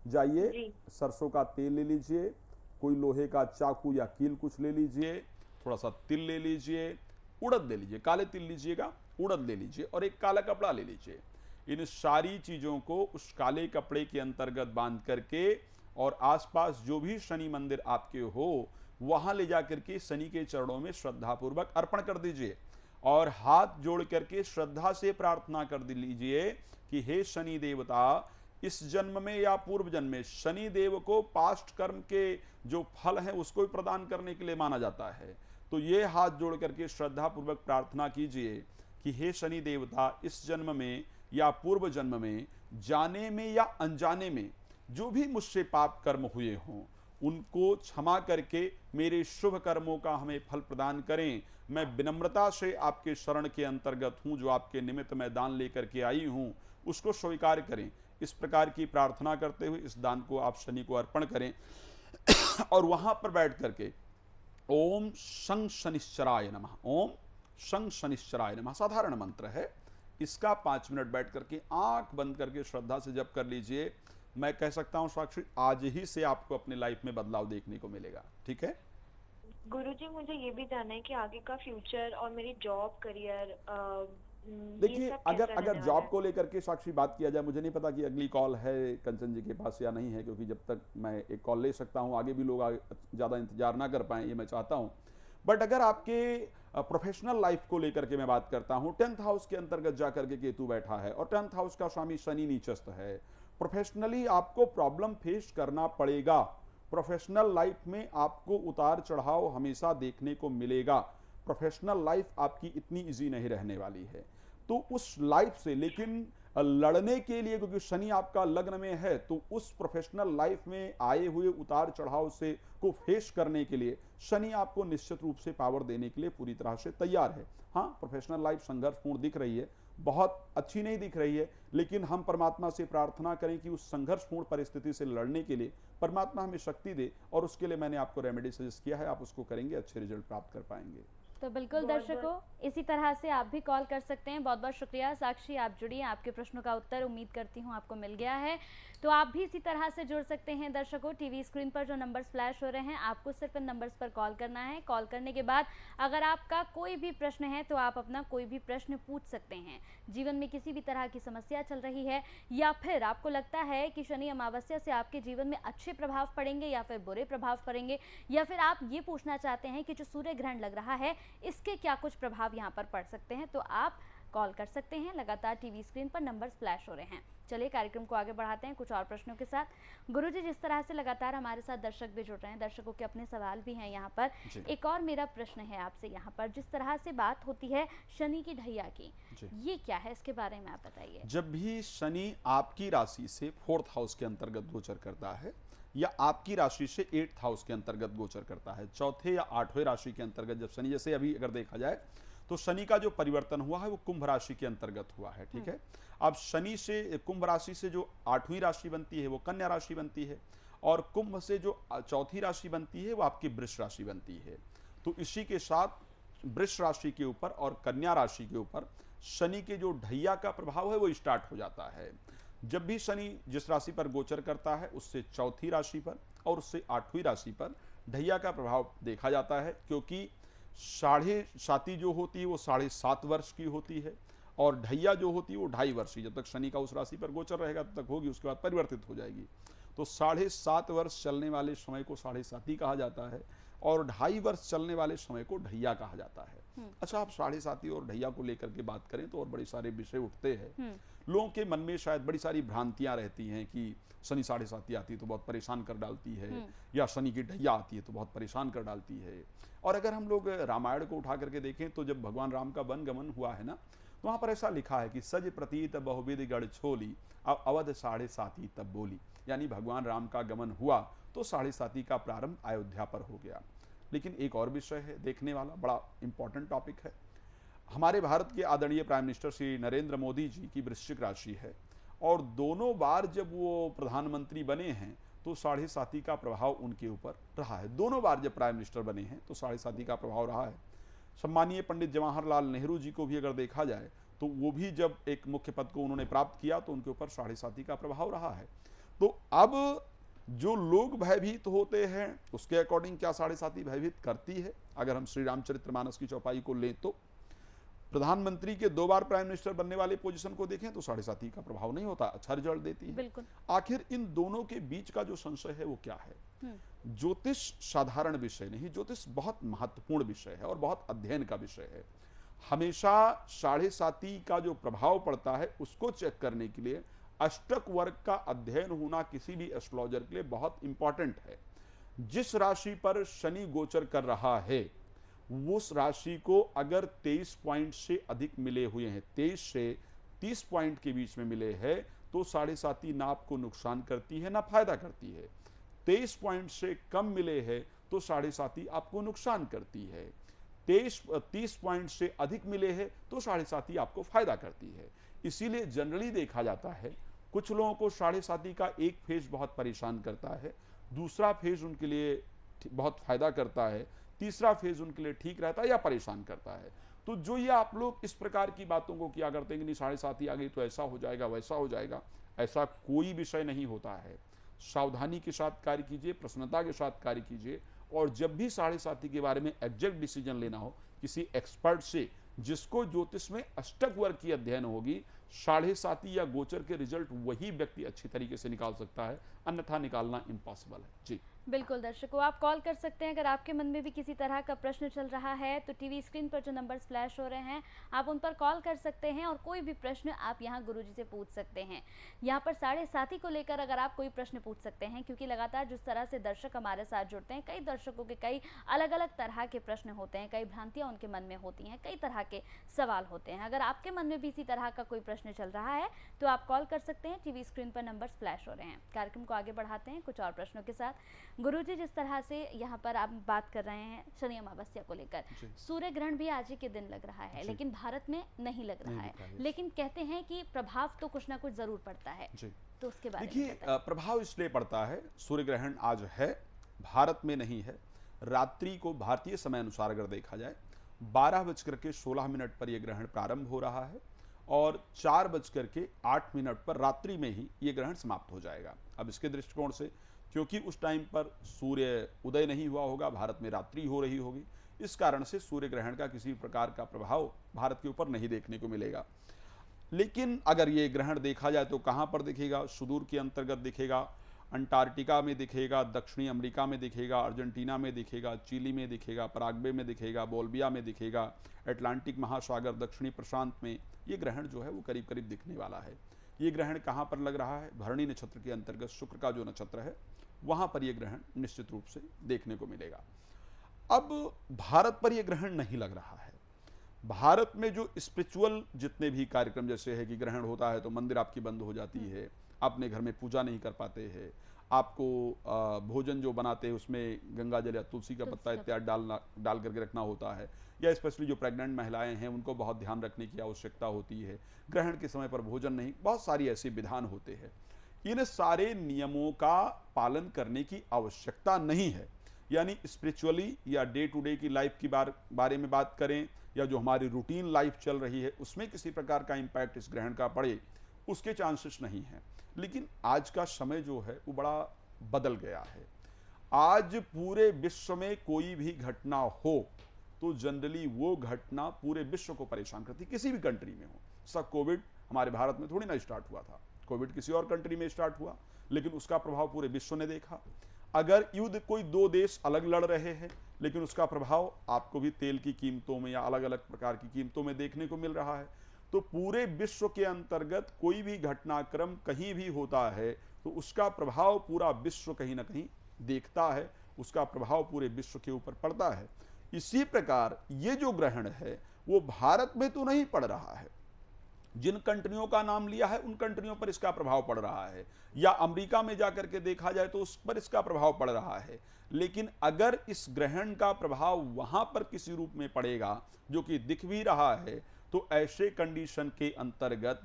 जाइए सरसों का तेल ले लीजिए, कोई लोहे का चाकू या कील कुछ ले लीजिए, थोड़ा सा तिल ले लीजिए, उड़द ले लीजिए, काले तिल लीजिएगा, उड़द ले लीजिए, और एक काला कपड़ा ले लीजिए। इन सारी चीजों को उस काले कपड़े के अंतर्गत बांध करके, और आसपास जो भी शनि मंदिर आपके हो वहां ले जाकर के शनि के चरणों में श्रद्धा पूर्वक अर्पण कर दीजिए, और हाथ जोड़ करके श्रद्धा से प्रार्थना कर लीजिए कि हे शनि देवता, इस जन्म में या पूर्व जन्म में शनि देव को पास्ट कर्म के जो फल हैं उसको भी प्रदान करने के लिए माना जाता है। तो ये हाथ जोड़ करके श्रद्धा पूर्वक प्रार्थना कीजिए कि हे शनि देवता, इस जन्म में या पूर्व जन्म में, जाने में या अनजाने में जो भी मुझसे पाप कर्म हुए हों उनको क्षमा करके मेरे शुभ कर्मों का हमें फल प्रदान करें। मैं विनम्रता से आपके शरण के अंतर्गत हूं, जो आपके निमित्त मैं दान लेकर के आई हूं उसको स्वीकार करें। इस प्रकार की प्रार्थना करते हुए इस दान को आप शनि को अर्पण करें, और वहां पर बैठ करके ओम शं शनिश्चराय नमः, ओम शं शनिश्चराय नमः साधारण मंत्र है, इसका 5 मिनट बैठ करके आंख बंद करके श्रद्धा से जप कर लीजिए। मैं कह सकता हूं साक्षी आज ही से आपको अपने लाइफ में बदलाव देखने को मिलेगा। ठीक है गुरुजी, मुझे ये भी जानना है कि आगे का फ्यूचर और मेरी जॉब, करियर, देखिए अगर जॉब को लेकर के साक्षी बात किया जाए, मुझे नहीं पता कि अगली कॉल है कंचन जी के पास या नहीं है, क्योंकि जब तक मैं एक कॉल ले सकता हूं आगे भी लोग ज़्यादा इंतजार ना कर पाए, ये मैं चाहता हूं। बट अगर आपके प्रोफेशनल लाइफ को लेकर के मैं बात करता हूं, 10th हाउस के अंतर्गत जाकर के केतु बैठा है और 10th हाउस का स्वामी शनि नीचस्थ है। प्रोफेशनली आपको प्रॉब्लम फेस करना पड़ेगा, प्रोफेशनल लाइफ में आपको उतार चढ़ाव हमेशा देखने को मिलेगा। प्रोफेशनल लाइफ आपकी इतनी इजी नहीं रहने वाली है, तो उस लाइफ से लेकिन लड़ने के लिए, क्योंकि शनि आपका लग्न में है, तो उस प्रोफेशनल लाइफ में आए हुए उतार चढ़ाव से को फेस करने के लिए शनि आपको निश्चित रूप से पावर देने के लिए पूरी तरह से तैयार है। हाँ, प्रोफेशनल लाइफ संघर्षपूर्ण दिख रही है, बहुत अच्छी नहीं दिख रही है, लेकिन हम परमात्मा से प्रार्थना करें कि उस संघर्षपूर्ण परिस्थिति से लड़ने के लिए परमात्मा हमें शक्ति दे, और उसके लिए मैंने आपको रेमेडी सजेस्ट किया है, आप उसको करेंगे, अच्छे रिजल्ट प्राप्त कर पाएंगे। तो बिल्कुल दर्शकों, इसी तरह से आप भी कॉल कर सकते हैं। बहुत बहुत शुक्रिया साक्षी, आप जुड़िए, आपके प्रश्नों का उत्तर उम्मीद करती हूँ आपको मिल गया है। तो आप भी इसी तरह से जुड़ सकते हैं दर्शकों। टीवी स्क्रीन पर जो नंबर्स फ्लैश हो रहे हैं, आपको सिर्फ इन नंबर्स पर कॉल करना है। कॉल करने के बाद अगर आपका कोई भी प्रश्न है तो आप अपना कोई भी प्रश्न पूछ सकते हैं। जीवन में किसी भी तरह की समस्या चल रही है, या फिर आपको लगता है कि शनि अमावस्या से आपके जीवन में अच्छे प्रभाव पड़ेंगे या फिर बुरे प्रभाव पड़ेंगे, या फिर आप ये पूछना चाहते हैं कि जो सूर्य ग्रहण लग रहा है इसके क्या कुछ प्रभाव यहाँ पर पड़ सकते हैं, तो आप कॉल कर सकते हैं। लगातार टीवी स्क्रीन पर नंबर्स फ्लैश हो रहे हैं। चलिए कार्यक्रम को आगे बढ़ाते हैं कुछ और प्रश्नों के साथ। गुरुजी, जिस तरह से लगातार हमारे साथ दर्शक भी जुड़ रहे हैं, दर्शकों के अपने सवाल भी हैं यहाँ पर, एक और मेरा प्रश्न है आपसे यहाँ पर, जिस तरह से बात होती है शनि की ढैया की, ये क्या है, इसके बारे में आप बताइए। जब भी शनि आपकी राशि से 4th हाउस के अंतर्गत गोचर करता है, या आपकी राशि से 8th हाउस के अंतर्गत गोचर करता है, चौथे या 8वें राशि के अंतर्गत जब शनि, जैसे अभी अगर देखा जाए तो शनि का जो परिवर्तन हुआ है वो कुंभ राशि के अंतर्गत हुआ है, ठीक है। अब शनि से, कुंभ राशि से जो 8वीं राशि बनती है वो कन्या राशि बनती है, और कुंभ से जो चौथी राशि बनती है वो आपकी वृष राशि बनती है। तो इसी के साथ वृष राशि के ऊपर और कन्या राशि के ऊपर शनि के जो ढैया का प्रभाव है वो स्टार्ट हो जाता है। जब भी शनि जिस राशि पर गोचर करता है उससे चौथी राशि पर और उससे 8वीं राशि पर ढैया का प्रभाव देखा जाता है, क्योंकि 7.5 जो होती है वो 7.5 वर्ष की होती है, और ढैया जो होती है वो 2.5 वर्ष की, जब तक शनि का उस राशि पर गोचर रहेगा तब तक होगी, उसके बाद परिवर्तित हो जाएगी। तो 7.5 वर्ष चलने वाले समय को 7.5 कहा जाता है, और 2.5 वर्ष चलने वाले समय को ढैया कहा जाता है। अच्छा, आप 7.5 और ढैया को लेकर के बात करें तो और बड़े सारे विषय उठते हैं। लोगों के मन में शायद बड़ी सारी भ्रांतियां रहती हैं कि शनि 7.5 आती है तो बहुत परेशान कर डालती है, या शनि की ढैया आती है तो बहुत परेशान कर डालती है। और अगर हम लोग रामायण को उठा करके देखें तो जब भगवान राम का वन गमन हुआ है ना, तो वहां पर ऐसा लिखा है कि सज प्रतीत बहुविध गढ़ छोली, अब अवध 7.5 तब बोली, यानी भगवान राम का गमन हुआ तो 7.5 का प्रारंभ अयोध्या पर हो गया। लेकिन एक और विषय है देखने वाला, बड़ा इंपॉर्टेंट टॉपिक है। हमारे भारत के आदरणीय प्राइम मिनिस्टर श्री नरेंद्र मोदी जी की वृश्चिक राशि है, और दोनों बार जब वो प्रधानमंत्री बने हैं तो 7.5 का प्रभाव उनके ऊपर रहा है। दोनों बार जब प्राइम मिनिस्टर बने हैं तो 7.5 का प्रभाव रहा है। सम्मानीय पंडित जवाहरलाल नेहरू जी को भी अगर देखा जाए तो वो भी जब एक मुख्य पद को उन्होंने प्राप्त किया तो उनके ऊपर 7.5 का प्रभाव रहा है। तो अब जो लोग भयभीत होते हैं उसके अकॉर्डिंग क्या 7.5 भयभीत करती है? अगर हम श्री रामचरितमानस की चौपाई को लें तो प्रधानमंत्री के 2 बार प्राइम मिनिस्टर बनने वाले पोजीशन को देखें तो 7.5 का प्रभाव नहीं होता, अच्छा रिजल्ट देती है। बिल्कुल। आखिर इन दोनों के बीच का जो संशय है वो क्या है? ज्योतिष साधारण विषय नहीं, ज्योतिष बहुत महत्वपूर्ण विषय है और बहुत अध्ययन का विषय है। हमेशा 7.5 का जो प्रभाव पड़ता है उसको चेक करने के लिए अष्टक वर्ग का अध्ययन होना किसी भी एस्ट्रोलॉजर के लिए बहुत इंपॉर्टेंट है। जिस राशि पर शनि गोचर कर रहा है उस राशि को अगर 23 पॉइंट से अधिक मिले हुए हैं, 23 से 30 पॉइंट के बीच में मिले हैं, तो 7.5 ना आपको नुकसान करती है ना फायदा करती है। 23 पॉइंट से कम मिले हैं तो 7.5 आपको नुकसान करती है। 30 पॉइंट से अधिक मिले हैं तो 7.5 आपको फायदा करती है। इसीलिए जनरली देखा जाता है कुछ लोगों को 7.5 का एक फेज बहुत परेशान करता है, दूसरा फेज उनके लिए बहुत फायदा करता है, तीसरा फेज उनके लिए ठीक रहता है या परेशान करता है। तो जो ये आप लोग इस प्रकार की बातों को किया करते हैं कि नहीं 7.5 आ गई तो ऐसा हो जाएगा वैसा हो जाएगा, ऐसा कोई विषय नहीं होता है। सावधानी के साथ कार्य कीजिए, प्रसन्नता के साथ कार्य कीजिए, और जब भी 7.5 के बारे में एग्जैक्ट डिसीजन लेना हो किसी एक्सपर्ट से जिसको ज्योतिष में अष्टक वर्ग की अध्ययन होगी, 7.5 या गोचर के रिजल्ट वही व्यक्ति अच्छी तरीके से निकाल सकता है, अन्यथा निकालना इम्पॉसिबल है। जी बिल्कुल दर्शकों, आप कॉल कर सकते हैं अगर आपके मन में भी किसी तरह का प्रश्न चल रहा है तो टीवी स्क्रीन पर जो नंबर्स फ्लैश हो रहे हैं आप उन पर कॉल कर सकते हैं और कोई भी प्रश्न आप यहां गुरुजी से पूछ सकते हैं। यहां पर 7:30 को लेकर अगर आप कोई प्रश्न पूछ सकते हैं, क्योंकि लगातार जिस तरह से दर्शक हमारे साथ जुड़ते हैं, कई दर्शकों के कई अलग अलग तरह के प्रश्न होते हैं, कई भ्रांतियाँ उनके मन में होती हैं, कई तरह के सवाल होते हैं। अगर आपके मन में भी इसी तरह का कोई प्रश्न चल रहा है तो आप कॉल कर सकते हैं। टीवी स्क्रीन पर नंबर्स फ्लैश हो रहे हैं। कार्यक्रम को आगे बढ़ाते हैं कुछ और प्रश्नों के साथ। गुरुजी, जिस तरह से यहाँ पर आप बात कर रहे हैं शनि अमावस्या को लेकर, सूर्य ग्रहण भी आज ही के दिन लग रहा है लेकिन भारत में नहीं लग रहा है, लेकिन कहते हैं कि प्रभाव तो कुछ ना कुछ जरूर पड़ता है, तो उसके बारे में देखिए, प्रभाव इसलिए पड़ता है, सूर्य ग्रहण आज है, भारत में नहीं है। रात्रि को भारतीय समय अनुसार अगर देखा जाए 12:16 पर यह ग्रहण प्रारंभ हो रहा है और 4:08 पर रात्रि में ही ये ग्रहण समाप्त हो जाएगा। अब इसके दृष्टिकोण से, क्योंकि उस टाइम पर सूर्य उदय नहीं हुआ होगा, भारत में रात्रि हो रही होगी, इस कारण से सूर्य ग्रहण का किसी प्रकार का प्रभाव भारत के ऊपर नहीं देखने को मिलेगा। लेकिन अगर ये ग्रहण देखा जाए तो कहाँ पर दिखेगा? सुदूर के अंतर्गत दिखेगा, अंटार्कटिका में दिखेगा, दक्षिणी अमेरिका में दिखेगा, अर्जेंटीना में दिखेगा, चिली में दिखेगा, पराग्वे में दिखेगा, बोल्विया में दिखेगा, अटलांटिक महासागर, दक्षिणी प्रशांत में ये ग्रहण जो है वो करीब करीब दिखने वाला है। ये ग्रहण कहाँ पर लग रहा है? भरणी नक्षत्र के अंतर्गत शुक्र का जो नक्षत्र है वहाँ पर यह ग्रहण निश्चित रूप से देखने को मिलेगा। अब भारत पर यह ग्रहण नहीं लग रहा है। भारत में जो स्पिरिचुअल जितने भी कार्यक्रम, जैसे है कि ग्रहण होता है तो मंदिर आपकी बंद हो जाती है, अपने घर में पूजा नहीं कर पाते हैं, आपको भोजन जो बनाते हैं उसमें गंगा जल या तुलसी का पत्ता इत्यादि डाल करके रखना होता है, या स्पेशली जो प्रेग्नेंट महिलाएं हैं उनको बहुत ध्यान रखने की आवश्यकता होती है, ग्रहण के समय पर भोजन नहीं, बहुत सारी ऐसे विधान होते हैं। इन सारे नियमों का पालन करने की आवश्यकता नहीं है। यानी स्पिरिचुअली या डे टू डे की लाइफ की बारे में बात करें, या जो हमारी रूटीन लाइफ चल रही है उसमें किसी प्रकार का इम्पैक्ट इस ग्रहण का पड़े, उसके चांसेस नहीं हैं। लेकिन आज का समय जो है वो बड़ा बदल गया है। आज पूरे विश्व में कोई भी घटना हो तो जनरली वो घटना पूरे विश्व को परेशान करती, किसी भी कंट्री में हो। सब कोविड हमारे भारत में थोड़ी ना स्टार्ट हुआ था, कोविड किसी और कंट्री में स्टार्ट हुआ, लेकिन उसका प्रभाव पूरे विश्व ने देखा। अगर युद्ध कोई दो देश अलग लड़ रहे हैं लेकिन उसका प्रभाव आपको भी तेल की कीमतों में या अलग अलग प्रकार की कीमतों में देखने को मिल रहा है। तो पूरे विश्व के अंतर्गत कोई भी घटनाक्रम कहीं भी होता है तो उसका प्रभाव पूरा विश्व कहीं ना कहीं देखता है, उसका प्रभाव पूरे विश्व के ऊपर पड़ता है। इसी प्रकार ये जो ग्रहण है वो भारत में तो नहीं पड़ रहा है, जिन कंट्रियों का नाम लिया है उन कंट्रियों पर इसका प्रभाव पड़ रहा है, या अमेरिका में जाकर के देखा जाए तो उस पर इसका प्रभाव पड़ रहा है। लेकिन अगर इस ग्रहण का प्रभाव वहां पर किसी रूप में पड़ेगा जो कि दिख भी रहा है, तो ऐसे कंडीशन के अंतर्गत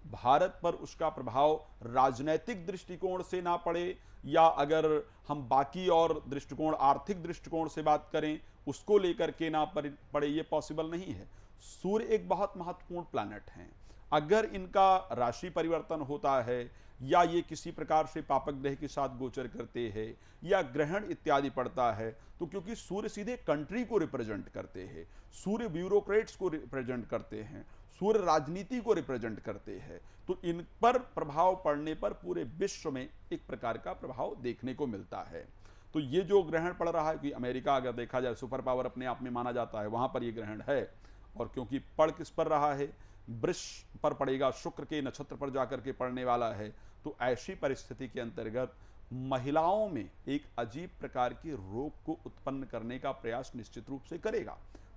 भारत पर उसका प्रभाव राजनैतिक दृष्टिकोण से ना पड़े, या अगर हम बाकी और दृष्टिकोण आर्थिक दृष्टिकोण से बात करें उसको लेकर के ना पड़े, ये पॉसिबल नहीं है। सूर्य एक बहुत महत्वपूर्ण प्लैनेट है। अगर इनका राशि परिवर्तन होता है या ये किसी प्रकार से पापक ग्रह के साथ गोचर करते हैं या ग्रहण इत्यादि पड़ता है, तो क्योंकि सूर्य सीधे कंट्री को रिप्रेजेंट करते हैं, सूर्य ब्यूरोक्रेट्स को रिप्रेजेंट करते हैं, सूर्य राजनीति को रिप्रेजेंट करते हैं, तो इन पर प्रभाव पड़ने पर पूरे विश्व में एक प्रकार का प्रभाव देखने को मिलता है। तो ये जो ग्रहण पड़ रहा है कि अमेरिका अगर देखा जाए सुपर पावर अपने आप में माना जाता है, वहां पर ये ग्रहण है, और क्योंकि पड़ किस पर रहा है, वृष पर पड़ेगा, शुक्र के नक्षत्र पर जाकर के पड़ने वाला है, तो ऐसी परिस्थिति के अंतर्गत महिलाओं में एक अजीब प्रकार की रोग को उत्पन्न करने का प्रयास निश्चित रूप से करेगा।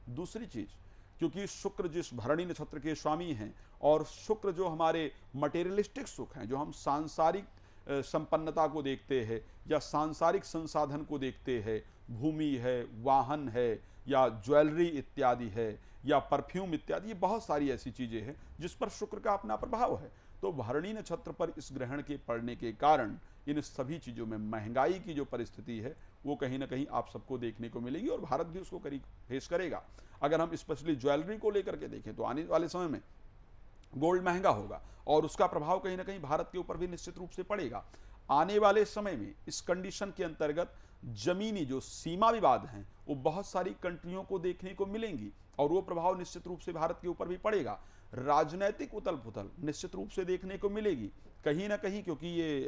दूसरी चीज, क्योंकि शुक्र जिस भरणी नक्षत्र के स्वामी हैं और शुक्र जो हमारे मटेरियलिस्टिक सुख हैं, जो हम सांसारिक संपन्नता को देखते हैं या सांसारिक संसाधन को देखते हैं, भूमि है, वाहन है, या ज्वेलरी इत्यादि है, या परफ्यूम इत्यादि, ये बहुत सारी ऐसी चीजें हैं जिस पर शुक्र का अपना प्रभाव है। तो भरणी नक्षत्र पर इस ग्रहण के पड़ने के कारण इन सभी चीजों में महंगाई की जो परिस्थिति है वो कहीं ना कहीं आप सबको देखने को मिलेगी, और भारत भी उसको करीब फेस करेगा। अगर हम स्पेशली ज्वेलरी को लेकर के देखें तो आने वाले समय में गोल्ड महंगा होगा और उसका प्रभाव कहीं ना कहीं भारत के ऊपर भी निश्चित रूप से पड़ेगा। आने वाले समय में इस कंडीशन के अंतर्गत जमीनी जो सीमा विवाद हैं वो बहुत सारी कंट्रियों को देखने को मिलेंगी, और वो प्रभाव निश्चित रूप से भारत के ऊपर भी पड़ेगा। राजनैतिक उथल पुथल निश्चित रूप से देखने को मिलेगी। कहीं ना कहीं, क्योंकि ये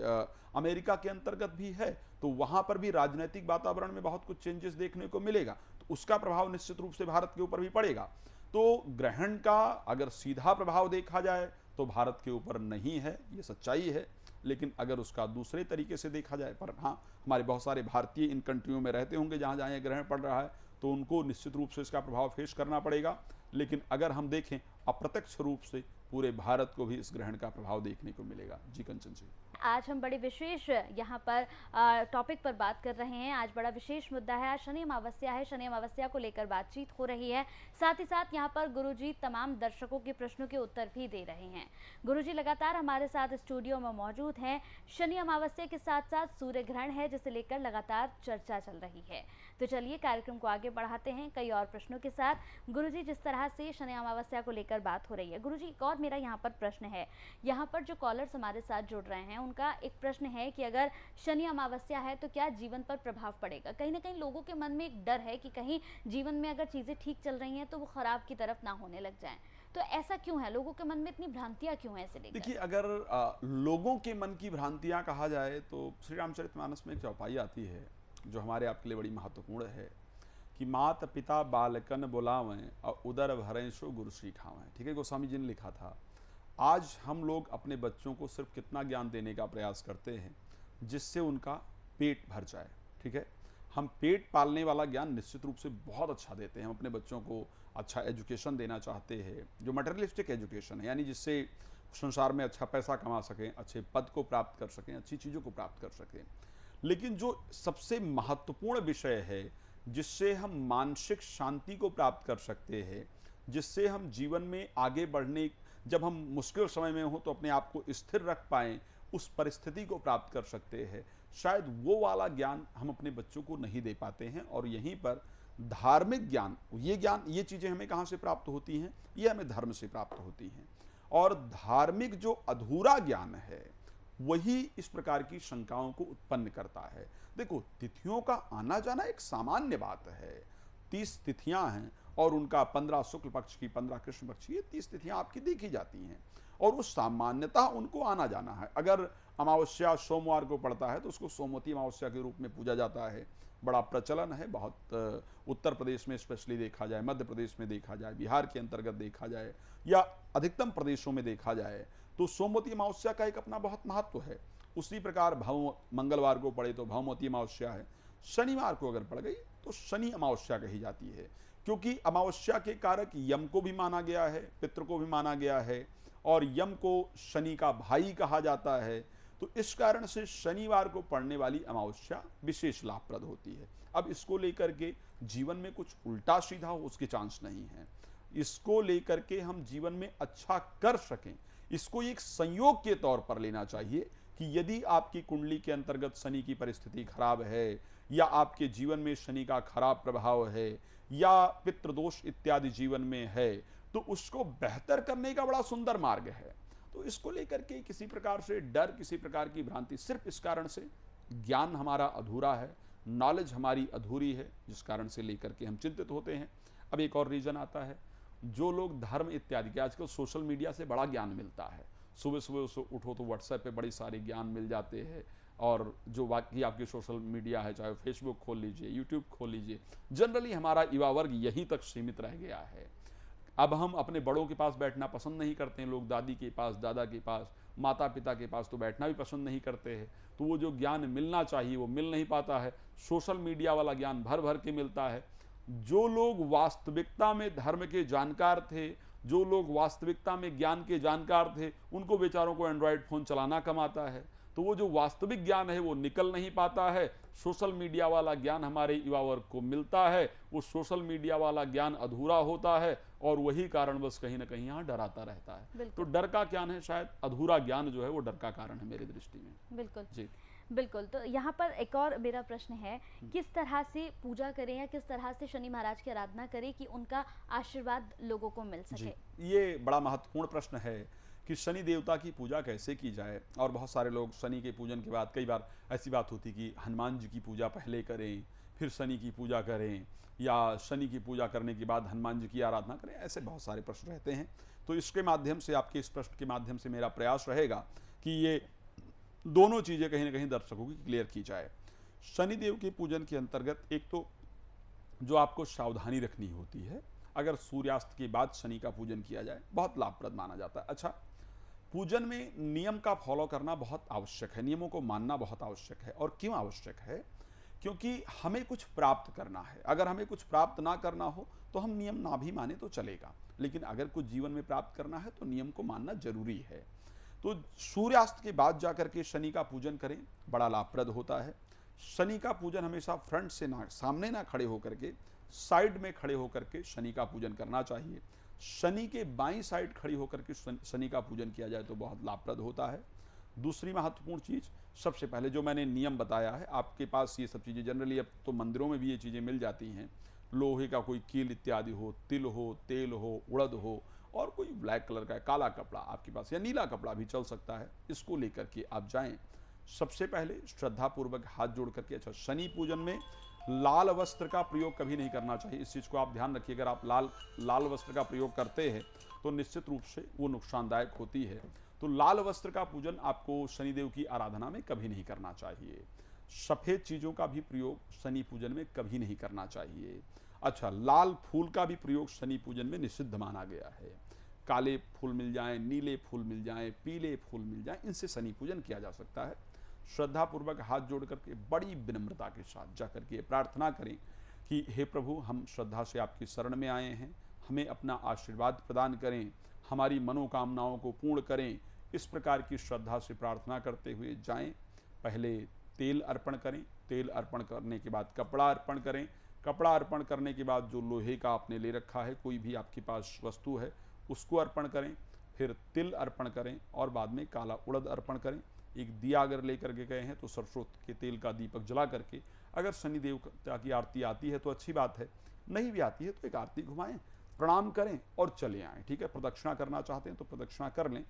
अमेरिका के अंतर्गत भी है, तो वहाँ पर भी राजनीतिक वातावरण में बहुत कुछ चेंजेस देखने को मिलेगा, तो उसका प्रभाव निश्चित रूप से भारत के ऊपर भी पड़ेगा। तो ग्रहण का अगर सीधा प्रभाव देखा जाए तो भारत के ऊपर नहीं है, ये सच्चाई है, लेकिन अगर उसका दूसरे तरीके से देखा जाए, पर हाँ, हमारे बहुत सारे भारतीय इन कंट्रियों में रहते होंगे जहाँ जहाँ ये ग्रहण पड़ रहा है, तो उनको निश्चित रूप से इसका प्रभाव फेस करना पड़ेगा। लेकिन अगर हम देखें अप्रत्यक्ष रूप से पूरे भारत को भी इस ग्रहण का प्रभाव देखने को मिलेगा। जी कंचन जी, आज हम बड़े विशेष यहाँ पर टॉपिक पर बात कर रहे हैं। आज बड़ा विशेष मुद्दा है, आज शनि अमावस्या है, शनि अमावस्या को लेकर बातचीत हो रही है। साथ ही साथ यहाँ पर गुरुजी तमाम दर्शकों के प्रश्नों के उत्तर भी दे रहे हैं। गुरुजी लगातार हमारे साथ स्टूडियो में मौजूद हैं। शनि अमावस्या के साथ साथ सूर्य ग्रहण है, जिसे लेकर लगातार चर्चा चल रही है। तो चलिए कार्यक्रम को आगे बढ़ाते हैं कई और प्रश्नों के साथ। गुरुजी, जिस तरह से शनि अमावस्या को लेकर बात हो रही है, गुरुजी एक और मेरा यहाँ पर प्रश्न है। यहाँ पर जो कॉलर्स हमारे साथ जुड़ रहे हैं, उनका एक प्रश्न है कि अगर शनि अमावस्या है तो क्या जीवन पर प्रभाव पड़ेगा? कहीं ना कहीं लोगों के मन में एक डर है कि कहीं जीवन में अगर चीजें ठीक चल रही हैं तो वो खराब की तरफ ना होने लग जाएं। तो ऐसा क्यों है? लोगों के मन में इतनी भ्रांतियां क्यों है इसे लेकर? देखिए, अगर लोगों के मन की भ्रांतियां कहा जाए तो श्री रामचरितमानस में एक चौपाई आती है जो हमारे आपके लिए बड़ी महत्वपूर्ण है कि मात पिता बालकन बुलावें और उदर भरें सो गुरु सिखावें। ठीक है, गोस्वामी जी ने लिखा था। आज हम लोग अपने बच्चों को सिर्फ कितना ज्ञान देने का प्रयास करते हैं जिससे उनका पेट भर जाए। ठीक है, हम पेट पालने वाला ज्ञान निश्चित रूप से बहुत अच्छा देते हैं। हम अपने बच्चों को अच्छा एजुकेशन देना चाहते हैं, जो मटेरियलिस्टिक एजुकेशन है, यानी जिससे संसार में अच्छा पैसा कमा सकें, अच्छे पद को प्राप्त कर सकें, अच्छी चीज़ों को प्राप्त कर सकें। लेकिन जो सबसे महत्वपूर्ण विषय है, जिससे हम मानसिक शांति को प्राप्त कर सकते हैं, जिससे हम जीवन में आगे बढ़ने, जब हम मुश्किल समय में हो तो अपने आप को स्थिर रख पाएं, उस परिस्थिति को प्राप्त कर सकते हैं, शायद वो वाला ज्ञान हम अपने बच्चों को नहीं दे पाते हैं। और यहीं पर धार्मिक ज्ञान, ये चीज़ें हमें कहाँ से प्राप्त होती हैं? ये हमें धर्म से प्राप्त होती हैं। और धार्मिक जो अधूरा ज्ञान है वही इस प्रकार की शंकाओं को उत्पन्न करता है। देखो, तिथियों का आना जाना एक सामान्य बात है। 30 तिथियां हैं और उनका 15 शुक्ल पक्ष की, 15 कृष्ण पक्ष की, ये 30 तिथियां आपकी देखी जाती हैं और उस सामान्यतः उनको आना जाना है। अगर अमावस्या सोमवार को पड़ता है तो उसको सोमवती अमावस्या के रूप में पूजा जाता है, बड़ा प्रचलन है। बहुत उत्तर प्रदेश में स्पेशली देखा जाए, मध्य प्रदेश में देखा जाए, बिहार के अंतर्गत देखा जाए या अधिकतम प्रदेशों में देखा जाए तो सोमवती अमावस्या का एक अपना बहुत महत्व है। उसी प्रकार मंगलवार को पड़े तो भौमवती अमावस्या है, शनिवार को अगर पड़ गई तो शनि अमावस्या कही जाती है, क्योंकि अमावस्या के कारक यम को भी माना गया है, पितृ को भी माना गया है और यम को शनि का भाई कहा जाता है। तो इस कारण से शनिवार को पड़ने वाली अमावस्या विशेष लाभप्रद होती है। अब इसको लेकर के जीवन में कुछ उल्टा सीधा हो उसके चांस नहीं है। इसको लेकर के हम जीवन में अच्छा कर सकें, इसको एक संयोग के तौर पर लेना चाहिए कि यदि आपकी कुंडली के अंतर्गत शनि की परिस्थिति खराब है या आपके जीवन में शनि का खराब प्रभाव है या पितृदोष इत्यादि जीवन में है, तो उसको बेहतर करने का बड़ा सुंदर मार्ग है। तो इसको लेकर के किसी प्रकार से डर, किसी प्रकार की भ्रांति, सिर्फ इस कारण से ज्ञान हमारा अधूरा है, नॉलेज हमारी अधूरी है, जिस कारण से लेकर के हम चिंतित होते हैं। अब एक और रीजन आता है, जो लोग धर्म इत्यादि के, आजकल सोशल मीडिया से बड़ा ज्ञान मिलता है। सुबह सुबह उठो तो व्हाट्सएप पे बड़ी सारे ज्ञान मिल जाते हैं और जो बाकी आपकी सोशल मीडिया है, चाहे फेसबुक खोल लीजिए, यूट्यूब खोल लीजिए, जनरली हमारा युवा वर्ग यहीं तक सीमित रह गया है। अब हम अपने बड़ों के पास बैठना पसंद नहीं करते हैं, लोग दादी के पास, दादा के पास, माता पिता के पास तो बैठना भी पसंद नहीं करते हैं। तो वो जो ज्ञान मिलना चाहिए वो मिल नहीं पाता है, सोशल मीडिया वाला ज्ञान भर भर के मिलता है। जो लोग वास्तविकता में धर्म के जानकार थे, जो लोग वास्तविकता में ज्ञान के जानकार थे, उनको बेचारों को एंड्रॉयड फ़ोन चलाना कम आता है। तो वो जो वास्तविक ज्ञान है वो निकल नहीं पाता है। सोशल मीडिया वाला ज्ञान हमारे युवा वर्ग को मिलता है, वो सोशल मीडिया वाला ज्ञान अधूरा होता है और वही कारण बस कहीं ना कहीं यहाँ डराता रहता है। तो डर का ज्ञान है, शायद अधूरा ज्ञान जो है वो डर का कारण है मेरी दृष्टि में। बिल्कुल जी बिल्कुल। तो यहाँ पर एक और मेरा प्रश्न है, किस तरह से पूजा करें या किस तरह से शनि महाराज की आराधना करें कि उनका आशीर्वाद लोगों को मिल सके? ये बड़ा महत्वपूर्ण प्रश्न है कि शनि देवता की पूजा कैसे की जाए। और बहुत सारे लोग शनि के पूजन के बाद, कई बार ऐसी बात होती कि हनुमान जी की पूजा पहले करें फिर शनि की पूजा करें, या शनि की पूजा करने के बाद हनुमान जी की आराधना करें, ऐसे बहुत सारे प्रश्न रहते हैं। तो इसके माध्यम से, आपके इस प्रश्न के माध्यम से मेरा प्रयास रहेगा कि ये दोनों चीज़ें कहीं ना कहीं दर्शकों की क्लियर की जाए। शनिदेव के पूजन के अंतर्गत एक तो जो आपको सावधानी रखनी होती है, अगर सूर्यास्त के बाद शनि का पूजन किया जाए बहुत लाभप्रद माना जाता है। अच्छा, पूजन में नियम का फॉलो करना बहुत आवश्यक है, नियमों को मानना बहुत आवश्यक है। और क्यों आवश्यक है? क्योंकि हमें कुछ प्राप्त करना है। अगर हमें कुछ प्राप्त ना करना हो तो हम नियम ना भी माने तो चलेगा, लेकिन अगर कुछ जीवन में प्राप्त करना है तो नियम को मानना जरूरी है। तो सूर्यास्त के बाद जाकर के शनि का पूजन करें, बड़ा लाभप्रद होता है। शनि का पूजन हमेशा फ्रंट से ना, सामने ना खड़े होकर के, साइड में खड़े होकर के शनि का पूजन करना चाहिए। शनि के बाईं साइड खड़ी होकर के शनि का पूजन किया जाए तो बहुत लाभप्रद होता है। दूसरी महत्वपूर्ण चीज़, सबसे पहले जो मैंने नियम बताया है, आपके पास ये सब चीज़ें जनरली अब तो मंदिरों में भी ये चीज़ें मिल जाती हैं। लोहे का कोई कील इत्यादि हो, तिल हो, तेल हो, उड़द हो, और कोई ब्लैक कलर का काला कपड़ा आपके पास या नीला कपड़ा भी चल सकता है, इसको लेकर के आप जाएं। सबसे पहले श्रद्धापूर्वक हाथ जोड़ करके, अच्छा, शनि पूजन में लाल वस्त्र का प्रयोग कभी नहीं करना चाहिए, इस चीज़ को आप ध्यान रखिए। अगर आप लाल वस्त्र का प्रयोग करते हैं तो निश्चित रूप से वो नुकसानदायक होती है। तो लाल वस्त्र का पूजन आपको शनिदेव की आराधना में कभी नहीं करना चाहिए। सफ़ेद चीज़ों का भी प्रयोग शनि पूजन में कभी नहीं करना चाहिए। अच्छा, लाल फूल का भी प्रयोग शनि पूजन में निषिद्ध माना गया है। काले फूल मिल जाएं, नीले फूल मिल जाएं, पीले फूल मिल जाएं, इनसे शनि पूजन किया जा सकता है। श्रद्धापूर्वक हाथ जोड़ करके बड़ी विनम्रता के साथ जाकर के प्रार्थना करें कि हे प्रभु, हम श्रद्धा से आपकी शरण में आए हैं, हमें अपना आशीर्वाद प्रदान करें, हमारी मनोकामनाओं को पूर्ण करें। इस प्रकार की श्रद्धा से प्रार्थना करते हुए जाएं। पहले तेल अर्पण करें, तेल अर्पण करने के बाद कपड़ा अर्पण करें, कपड़ा अर्पण करने के बाद जो लोहे का आपने ले रखा है, कोई भी आपके पास वस्तु है, उसको अर्पण करें। फिर तिल अर्पण करें और बाद में काला उड़द अर्पण करें। एक दिया अगर लेकर के गए हैं तो सरसों के तेल का दीपक जला करके, अगर शनिदेव की आरती आती है तो अच्छी बात है, नहीं भी आती है तो एक आरती घुमाएं, प्रणाम करें और चले आएँ। ठीक है, प्रदक्षिणा करना चाहते हैं तो प्रदक्षिणा कर लें।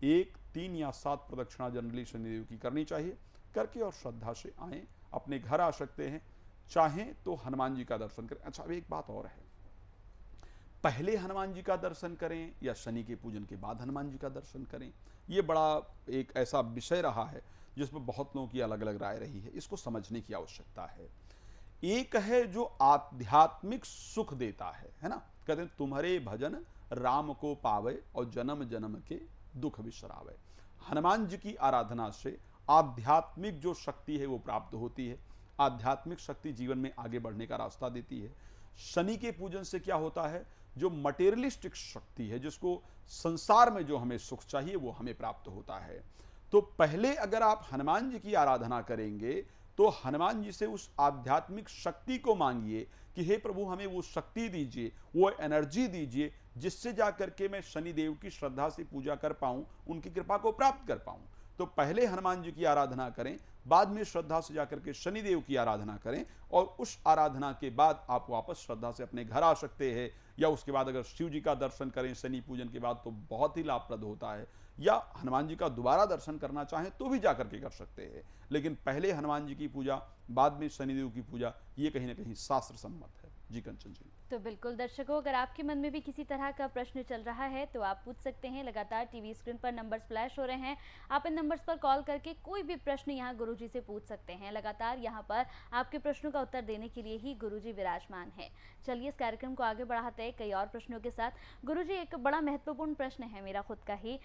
1, 3 या 7 प्रदक्षिणा जनरली शनिदेव की करनी चाहिए, करके और श्रद्धा से आएँ, अपने घर आ सकते हैं। चाहें तो हनुमान जी का दर्शन करें। अच्छा, अब एक बात और है, पहले हनुमान जी का दर्शन करें या शनि के पूजन के बाद हनुमान जी का दर्शन करें, ये बड़ा एक ऐसा विषय रहा है जिसमें बहुत लोगों की अलग अलग राय रही है, इसको समझने की आवश्यकता है। एक है जो आध्यात्मिक सुख देता है ना, कहते हैं तुम्हारे भजन राम को पावे और जन्म जन्म के दुख बिसरावे। हनुमान जी की आराधना से आध्यात्मिक जो शक्ति है वो प्राप्त होती है, आध्यात्मिक शक्ति जीवन में आगे बढ़ने का रास्ता देती है। शनि के पूजन से क्या होता है, जो मटेरियलिस्टिक शक्ति है, जिसको संसार में जो हमें सुख चाहिए वो हमें प्राप्त होता है। तो पहले अगर आप हनुमान जी की आराधना करेंगे तो हनुमान जी से उस आध्यात्मिक शक्ति को मांगिए कि हे प्रभु, हमें वो शक्ति दीजिए, वो एनर्जी दीजिए, जिससे जाकर के मैं शनिदेव की श्रद्धा से पूजा कर पाऊं, उनकी कृपा को प्राप्त कर पाऊं। तो पहले हनुमान जी की आराधना करें, बाद में श्रद्धा से जाकर के शनिदेव की आराधना करें, और उस आराधना के बाद आप वापस श्रद्धा से अपने घर आ सकते हैं। या उसके बाद अगर शिव जी का दर्शन करें शनि पूजन के बाद तो बहुत ही लाभप्रद होता है, या हनुमान जी का दोबारा दर्शन करना चाहें तो भी जाकर के कर सकते हैं। लेकिन पहले हनुमान जी की पूजा, बाद में शनिदेव की पूजा, ये कहीं ना कहीं शास्त्र सम्मत है। जी कंचन जी। तो बिल्कुल दर्शकों, अगर आपके मन में भी किसी तरह का प्रश्न चल रहा है तो आप पूछ सकते हैं। लगातार टीवी स्क्रीन पर नंबर्स फ्लैश हो रहे हैं, आप इन नंबर्स पर कॉल करके कोई भी प्रश्न यहाँ गुरुजी से पूछ सकते हैं। लगातार यहाँ पर आपके प्रश्नों का उत्तर देने के लिए ही गुरुजी विराजमान है। चलिए इस कार्यक्रम को आगे बढ़ाते हैं कई और प्रश्नों के साथ। गुरुजी, एक बड़ा महत्वपूर्ण प्रश्न है मेरा खुद का ही।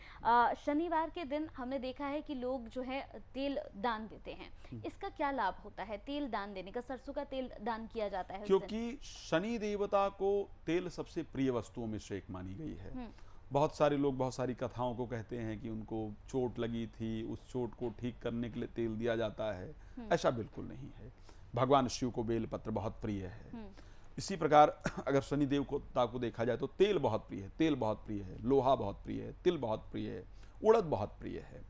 शनिवार के दिन हमने देखा है कि लोग जो है तेल दान देते हैं, इसका क्या लाभ होता है तेल दान देने का? सरसों का तेल दान किया जाता है क्योंकि शनि देवता को तेल सबसे प्रिय वस्तुओं में से एक मानी गई है। बहुत सारे लोग बहुत सारी कथाओं को कहते हैं कि उनको चोट लगी थी, उस चोट को ठीक करने के लिए तेल दिया जाता है। ऐसा बिल्कुल नहीं है। भगवान शिव को बेलपत्र बहुत प्रिय है। इसी प्रकार अगर शनि देवता को देखा जाए तो तेल बहुत प्रिय है, तेल बहुत प्रिय है, लोहा बहुत प्रिय है, तिल बहुत प्रिय है, उड़द बहुत प्रिय है।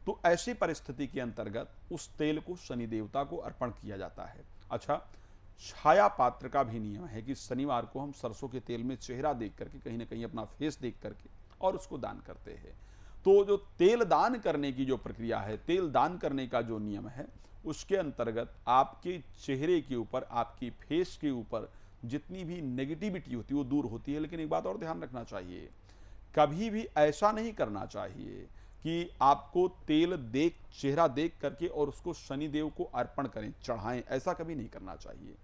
तो ऐसी परिस्थिति के अंतर्गत उस तेल को शनि देवता को अर्पण किया जाता है। अच्छा, छाया पात्र का भी नियम है कि शनिवार को हम सरसों के तेल में चेहरा देख करके, कहीं ना कहीं अपना फेस देख करके और उसको दान करते हैं। तो जो तेल दान करने की जो प्रक्रिया है, तेल दान करने का जो नियम है, उसके अंतर्गत आपके चेहरे के ऊपर, आपकी फेस के ऊपर जितनी भी नेगेटिविटी होती है वो दूर होती है। लेकिन एक बात और ध्यान रखना चाहिए, कभी भी ऐसा नहीं करना चाहिए कि आपको तेल देख, चेहरा देख करके और उसको शनिदेव को अर्पण करें, चढ़ाएं, ऐसा कभी नहीं करना चाहिए।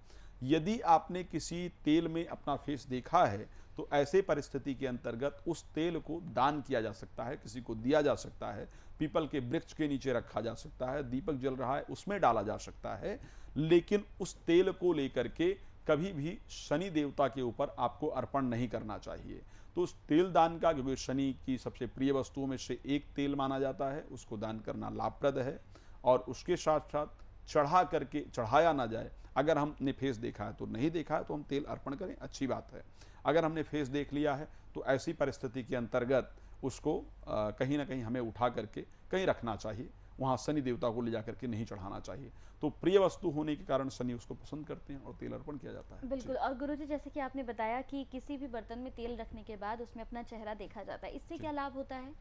यदि आपने किसी तेल में अपना फेस देखा है तो ऐसे परिस्थिति के अंतर्गत उस तेल को दान किया जा सकता है, किसी को दिया जा सकता है, पीपल के वृक्ष के नीचे रखा जा सकता है, दीपक जल रहा है उसमें डाला जा सकता है, लेकिन उस तेल को लेकर के कभी भी शनि देवता के ऊपर आपको अर्पण नहीं करना चाहिए। तो उस तेल दान का, क्योंकि शनि की सबसे प्रिय वस्तुओं में से एक तेल माना जाता है, उसको दान करना लाभप्रद है। और उसके साथ साथ चढ़ा करके, चढ़ाया ना जाए, अगर हमने फेस देखा है तो नहीं देखा है तो हम तेल अर्पण करें, अच्छी बात है। अगर हमने फेस देख लिया है तो ऐसी परिस्थिति के अंतर्गत उसको कहीं ना कहीं हमें उठा करके कहीं रखना चाहिए, वहाँ शनि देवता को ले जा करके नहीं चढ़ाना चाहिए। तो प्रिय वस्तु होने के कारण शनि उसको पसंद करते हैं और तेल अर्पण किया जाता है। बिल्कुल। और गुरुजी, जैसे कि आपने बताया कि किसी भी बर्तन में तेल रखने के बाद उसमें अपना चेहरा देखा जाता है, इससे क्या लाभ होता है?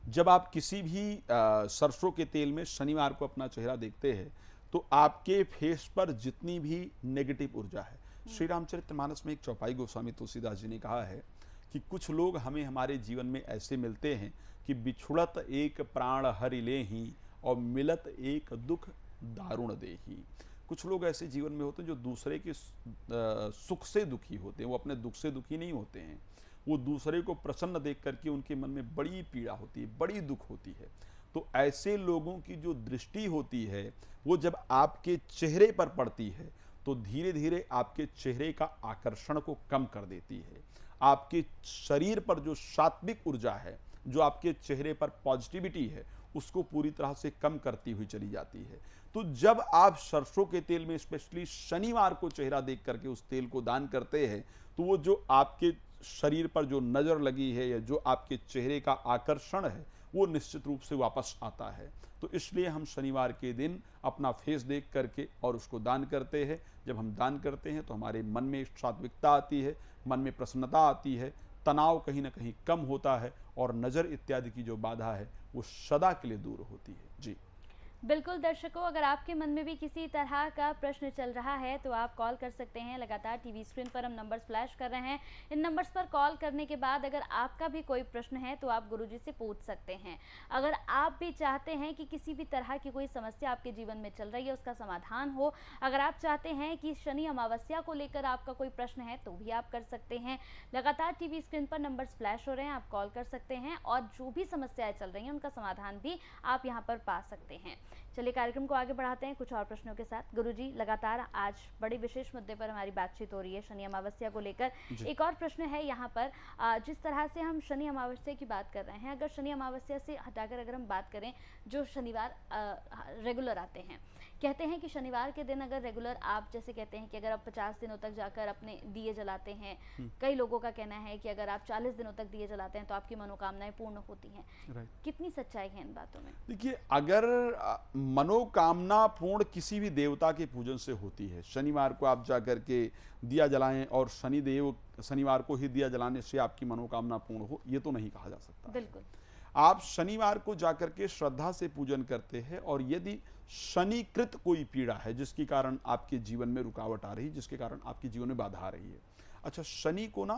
जब आप किसी भी सरसों के तेल में शनिवार को अपना चेहरा देखते हैं तो आपके फेस पर जितनी भी नेगेटिव ऊर्जा है, श्री रामचरितमानस में एक चौपाई गोस्वामी तुलसीदास जी ने कहा है कि कुछ लोग हमें हमारे जीवन में ऐसे मिलते हैं कि बिछुड़त एक प्राण हरि लेहि और मिलत एक दुख दारुण देहि। कुछ लोग ऐसे जीवन में होते हैं जो दूसरे के सुख से दुखी होते हैं, वो अपने दुख से दुखी नहीं होते हैं, वो दूसरे को प्रसन्न देख करके उनके मन में बड़ी पीड़ा होती है, बड़ी दुख होती है। तो ऐसे लोगों की जो दृष्टि होती है वो जब आपके चेहरे पर पड़ती है तो धीरे धीरे आपके चेहरे का आकर्षण को कम कर देती है। आपके शरीर पर जो सात्विक ऊर्जा है, जो आपके चेहरे पर पॉजिटिविटी है, उसको पूरी तरह से कम करती हुई चली जाती है। तो जब आप सरसों के तेल में स्पेशली शनिवार को चेहरा देख करके उस तेल को दान करते हैं तो वो जो आपके शरीर पर जो नज़र लगी है या जो आपके चेहरे का आकर्षण है वो निश्चित रूप से वापस आता है। तो इसलिए हम शनिवार के दिन अपना फेस देख करके और उसको दान करते हैं। जब हम दान करते हैं तो हमारे मन में सात्विकता आती है, मन में प्रसन्नता आती है, तनाव कहीं ना कहीं कम होता है और नज़र इत्यादि की जो बाधा है वो सदा के लिए दूर होती है। जी बिल्कुल दर्शकों, अगर आपके मन में भी किसी तरह का प्रश्न चल रहा है तो आप कॉल कर सकते हैं। लगातार टीवी स्क्रीन पर हम नंबर्स फ्लैश कर रहे हैं। इन नंबर्स पर कॉल करने के बाद अगर आपका भी कोई प्रश्न है तो आप गुरुजी से पूछ सकते हैं। अगर आप भी चाहते हैं कि किसी भी तरह की कोई समस्या आपके जीवन में चल रही है उसका समाधान हो, अगर आप चाहते हैं कि शनि अमावस्या को लेकर आपका कोई प्रश्न है तो भी आप कर सकते हैं। लगातार टीवी स्क्रीन पर नंबर्स फ्लैश हो रहे हैं, आप कॉल कर सकते हैं और जो भी समस्याएं चल रही हैं उनका समाधान भी आप यहाँ पर पा सकते हैं। चलिए कार्यक्रम को आगे बढ़ाते हैं कुछ और प्रश्नों के साथ। गुरुजी, लगातार आज बड़े विशेष मुद्दे पर हमारी बातचीत हो रही है शनि अमावस्या को लेकर। एक और प्रश्न है यहाँ पर, जिस तरह से हम शनि अमावस्या की बात कर रहे हैं, अगर शनि अमावस्या से हटाकर अगर हम बात करें जो शनिवार रेगुलर आते हैं, कहते हैं कि शनिवार के दिन अगर रेगुलर आप जैसे कहते हैं कि अगर आप 50 दिनों तक जाकर अपने दिए जलाते हैं, कई लोगों का कहना है कि अगर आप 40 दिनों तक दिए जलाते हैं तो आपकी मनोकामनाएं पूर्ण होती हैं। कितनी सच्चाई है इन बातों में? देखिए, अगर मनोकामना पूर्ण किसी भी देवता के पूजन से होती है, शनिवार को आप जा करके दिया जलाएं और शनिदेव शनिवार को ही दिया जलाने से आपकी मनोकामना पूर्ण हो, ये तो नहीं कहा जा सकता। बिल्कुल। आप शनिवार को जाकर के श्रद्धा से पूजन करते हैं और यदि शनिकृत कोई पीड़ा है जिसके कारण आपके जीवन में रुकावट आ रही है, जिसके कारण आपके जीवन में बाधा आ रही है। अच्छा, शनि को ना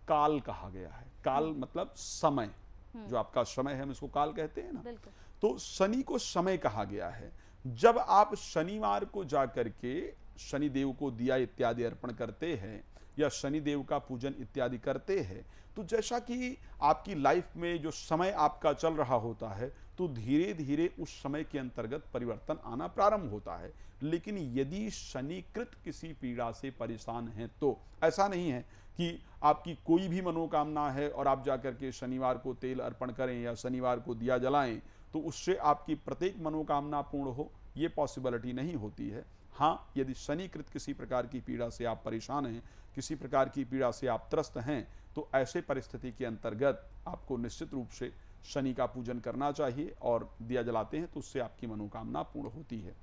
काल कहा गया है। काल मतलब समय, जो आपका समय है हम इसको काल कहते हैं ना। तो शनि को समय कहा गया है। जब आप शनिवार को जाकर के शनिदेव को दिया इत्यादि अर्पण करते हैं या शनिदेव का पूजन इत्यादि करते हैं तो जैसा कि आपकी लाइफ में जो समय आपका चल रहा होता है तो धीरे धीरे उस समय के अंतर्गत परिवर्तन आना प्रारंभ होता है। लेकिन यदि शनिकृत किसी पीड़ा से परेशान हैं तो ऐसा नहीं है कि आपकी कोई भी मनोकामना है और आप जाकर के शनिवार को तेल अर्पण करें या शनिवार को दिया जलाएं तो उससे आपकी प्रत्येक मनोकामना पूर्ण हो, ये पॉसिबिलिटी नहीं होती है। हाँ, यदि शनिकृत किसी प्रकार की पीड़ा से आप परेशान हैं, किसी प्रकार की पीड़ा से आप त्रस्त हैं, तो ऐसे परिस्थिति के अंतर्गत आपको निश्चित रूप से शनि का पूजन करना चाहिए और दिया जलाते हैं तो उससे आपकी मनोकामना पूर्ण होती है।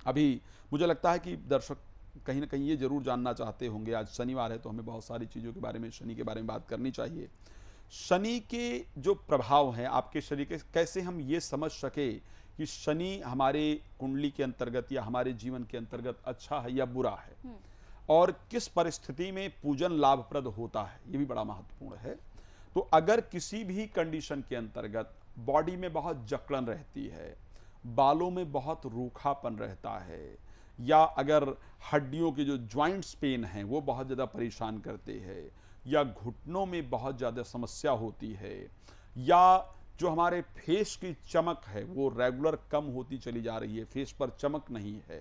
अभी मुझे लगता है कि दर्शक कहीं ना कहीं ये जरूर जानना चाहते होंगे, आज शनिवार है तो हमें बहुत सारी चीज़ों के बारे में, शनि के बारे में बात करनी चाहिए। शनि के जो प्रभाव हैं आपके शरीर के, कैसे हम ये समझ सके कि शनि हमारे कुंडली के अंतर्गत या हमारे जीवन के अंतर्गत अच्छा है या बुरा है, और किस परिस्थिति में पूजन लाभप्रद होता है, ये भी बड़ा महत्वपूर्ण है। तो अगर किसी भी कंडीशन के अंतर्गत बॉडी में बहुत जकड़न रहती है, बालों में बहुत रूखापन रहता है, या अगर हड्डियों के जो जॉइंट्स पेन हैं वो बहुत ज़्यादा परेशान करते हैं, या घुटनों में बहुत ज़्यादा समस्या होती है, या जो हमारे फेस की चमक है वो रेगुलर कम होती चली जा रही है, फेस पर चमक नहीं है,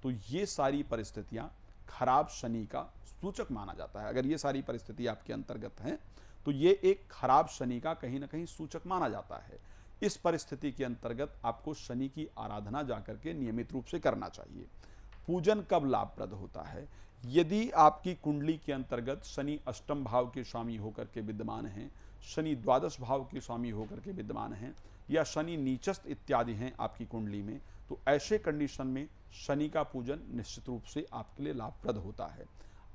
तो ये सारी परिस्थितियां खराब शनि का सूचक माना जाता है। अगर ये सारी परिस्थिति आपके अंतर्गत हैं तो ये एक खराब शनि का कहीं ना कहीं सूचक माना जाता है। इस परिस्थिति के अंतर्गत आपको शनि की आराधना जाकर के नियमित रूप से करना चाहिए। पूजन कब लाभप्रद होता है? यदि आपकी कुंडली के अंतर्गत शनि अष्टम भाव के स्वामी होकर के विद्यमान हैं, शनि द्वादश भाव के स्वामी होकर के विद्यमान हैं, या शनि नीचस्थ इत्यादि हैं आपकी कुंडली में, तो ऐसे कंडीशन में शनि का पूजन निश्चित रूप से आपके लिए लाभप्रद होता है।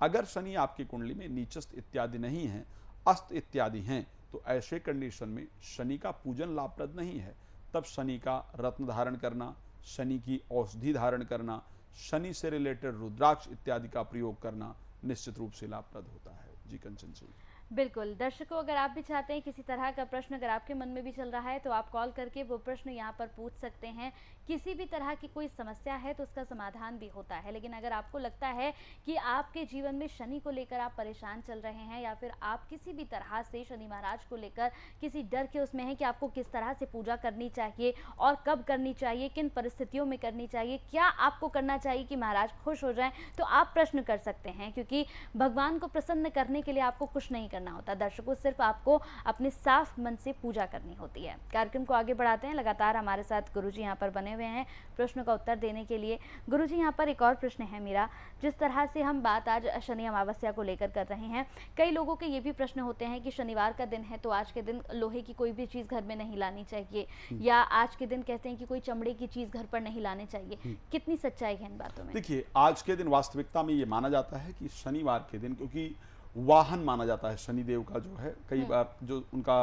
अगर शनि आपकी कुंडली में नीचस्थ इत्यादि नहीं है, अस्त इत्यादि हैं, तो ऐसे कंडीशन में शनि का पूजन लाभप्रद नहीं है। तब शनि का रत्न धारण करना, शनि की औषधि धारण करना, शनि से रिलेटेड रुद्राक्ष इत्यादि का प्रयोग करना निश्चित रूप से लाभप्रद होता है। जी कंचन जी। बिल्कुल दर्शकों, अगर आप भी चाहते हैं किसी तरह का प्रश्न अगर आपके मन में भी चल रहा है तो आप कॉल करके वो प्रश्न यहाँ पर पूछ सकते हैं। किसी भी तरह की कोई समस्या है तो उसका समाधान भी होता है। लेकिन अगर आपको लगता है कि आपके जीवन में शनि को लेकर आप परेशान चल रहे हैं, या फिर आप किसी भी तरह से शनि महाराज को लेकर किसी डर के उसमें है कि आपको किस तरह से पूजा करनी चाहिए और कब करनी चाहिए, किन परिस्थितियों में करनी चाहिए, क्या आपको करना चाहिए कि महाराज खुश हो जाएं, तो आप प्रश्न कर सकते हैं। क्योंकि भगवान को प्रसन्न करने के लिए आपको कुछ नहीं करना होता दर्शकों, सिर्फ आपको अपने साफ मन से पूजा करनी होती है। कार्यक्रम को आगे बढ़ाते हैं। लगातार हमारे साथ गुरुजी यहाँ पर बने हुए हैं प्रश्नों का उत्तर देने के लिए। गुरुजी यहाँ पर एक और प्रश्न है मेरा, जिस तरह से हम बात आज शनि अमावस्या को लेकर कर रहे हैं, कई लोगों के ये भी प्रश्न होते हैं कि शनिवार का दिन है तो आज के दिन लोहे की कोई भी चीज घर में नहीं लानी चाहिए, या आज के दिन कहते हैं कि कोई चमड़े की चीज घर पर नहीं लानी चाहिए। कितनी सच्चाई है इन बातों में? देखिए, आज के दिन वास्तविकता में ये माना जाता है कि शनिवार के दिन, क्योंकि वाहन माना जाता है शनिदेव का जो है, कई बार जो उनका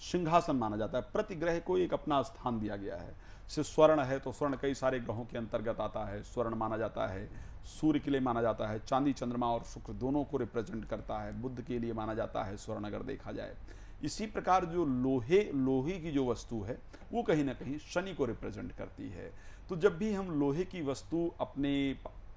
सिंहासन माना जाता है, प्रति ग्रह को एक अपना स्थान दिया गया है। जैसे स्वर्ण है तो स्वर्ण कई सारे ग्रहों के अंतर्गत आता है, स्वर्ण माना जाता है, सूर्य के लिए माना जाता है, चांदी चंद्रमा और शुक्र दोनों को रिप्रेजेंट करता है, बुध के लिए माना जाता है स्वर्ण अगर देखा जाए। इसी प्रकार जो लोहे की जो वस्तु है वो कहीं ना कहीं शनि को रिप्रेजेंट करती है। तो जब भी हम लोहे की वस्तु अपने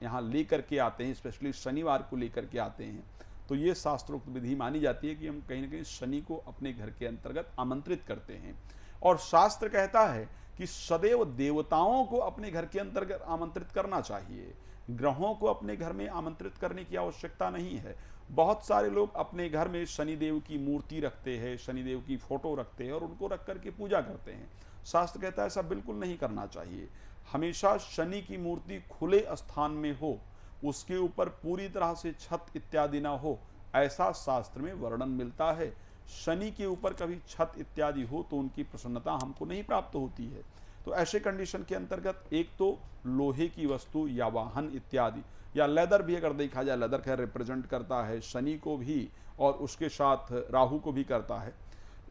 यहाँ लेकर के आते हैं, स्पेशली शनिवार को लेकर के आते हैं, तो ये शास्त्रोक्त विधि मानी जाती है कि हम कहीं ना कहीं शनि को अपने घर के अंतर्गत आमंत्रित करते हैं। और शास्त्र कहता है कि सदैव देवताओं को अपने घर के अंतर्गत आमंत्रित करना चाहिए, ग्रहों को अपने घर में आमंत्रित करने की आवश्यकता नहीं है। बहुत सारे लोग अपने घर में शनिदेव की मूर्ति रखते हैं, शनिदेव की फोटो रखते हैं और उनको रख करके पूजा करते हैं। शास्त्र कहता है ऐसा बिल्कुल नहीं करना चाहिए। हमेशा शनि की मूर्ति खुले स्थान में हो, उसके ऊपर पूरी तरह से छत इत्यादि ना हो, ऐसा शास्त्र में वर्णन मिलता है। शनि के ऊपर कभी छत इत्यादि हो तो उनकी प्रसन्नता हमको नहीं प्राप्त होती है। तो ऐसे कंडीशन के अंतर्गत एक तो लोहे की वस्तु या वाहन इत्यादि, या लेदर भी अगर देखा जाए, लेदर खैर रिप्रेजेंट करता है शनि को भी और उसके साथ राहु को भी करता है।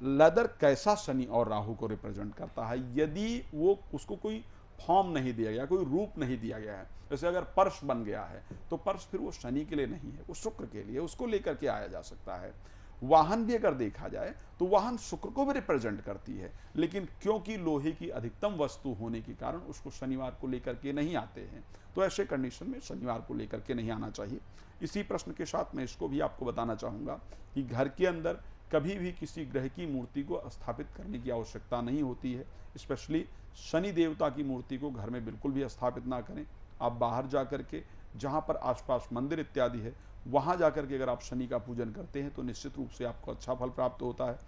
लेदर कैसा शनि और राहु को रिप्रेजेंट करता है? यदि वो उसको कोई फॉर्म नहीं दिया गया, कोई रूप नहीं दिया गया है, जैसे अगर पर्स बन गया है तो पर्स फिर वो शनि के लिए नहीं है, वो शुक्र के लिए, उसको लेकर के आया जा सकता है। वाहन भी अगर देखा जाए तो वाहन शुक्र को भी रिप्रेजेंट करती है, लेकिन क्योंकि लोहे की अधिकतम वस्तु होने के कारण उसको शनिवार को लेकर के नहीं आते हैं। तो ऐसे कंडीशन में शनिवार को लेकर के नहीं आना चाहिए। इसी प्रश्न के साथ मैं इसको भी आपको बताना चाहूँगा कि घर के अंदर कभी भी किसी ग्रह की मूर्ति को स्थापित करने की आवश्यकता नहीं होती है। स्पेशली शनि देवता की मूर्ति को घर में बिल्कुल भी स्थापित ना करें। आप बाहर जा कर के, जहाँ पर आसपास मंदिर इत्यादि है, वहाँ जाकर के अगर आप शनि का पूजन करते हैं तो निश्चित रूप से आपको अच्छा फल प्राप्त होता है।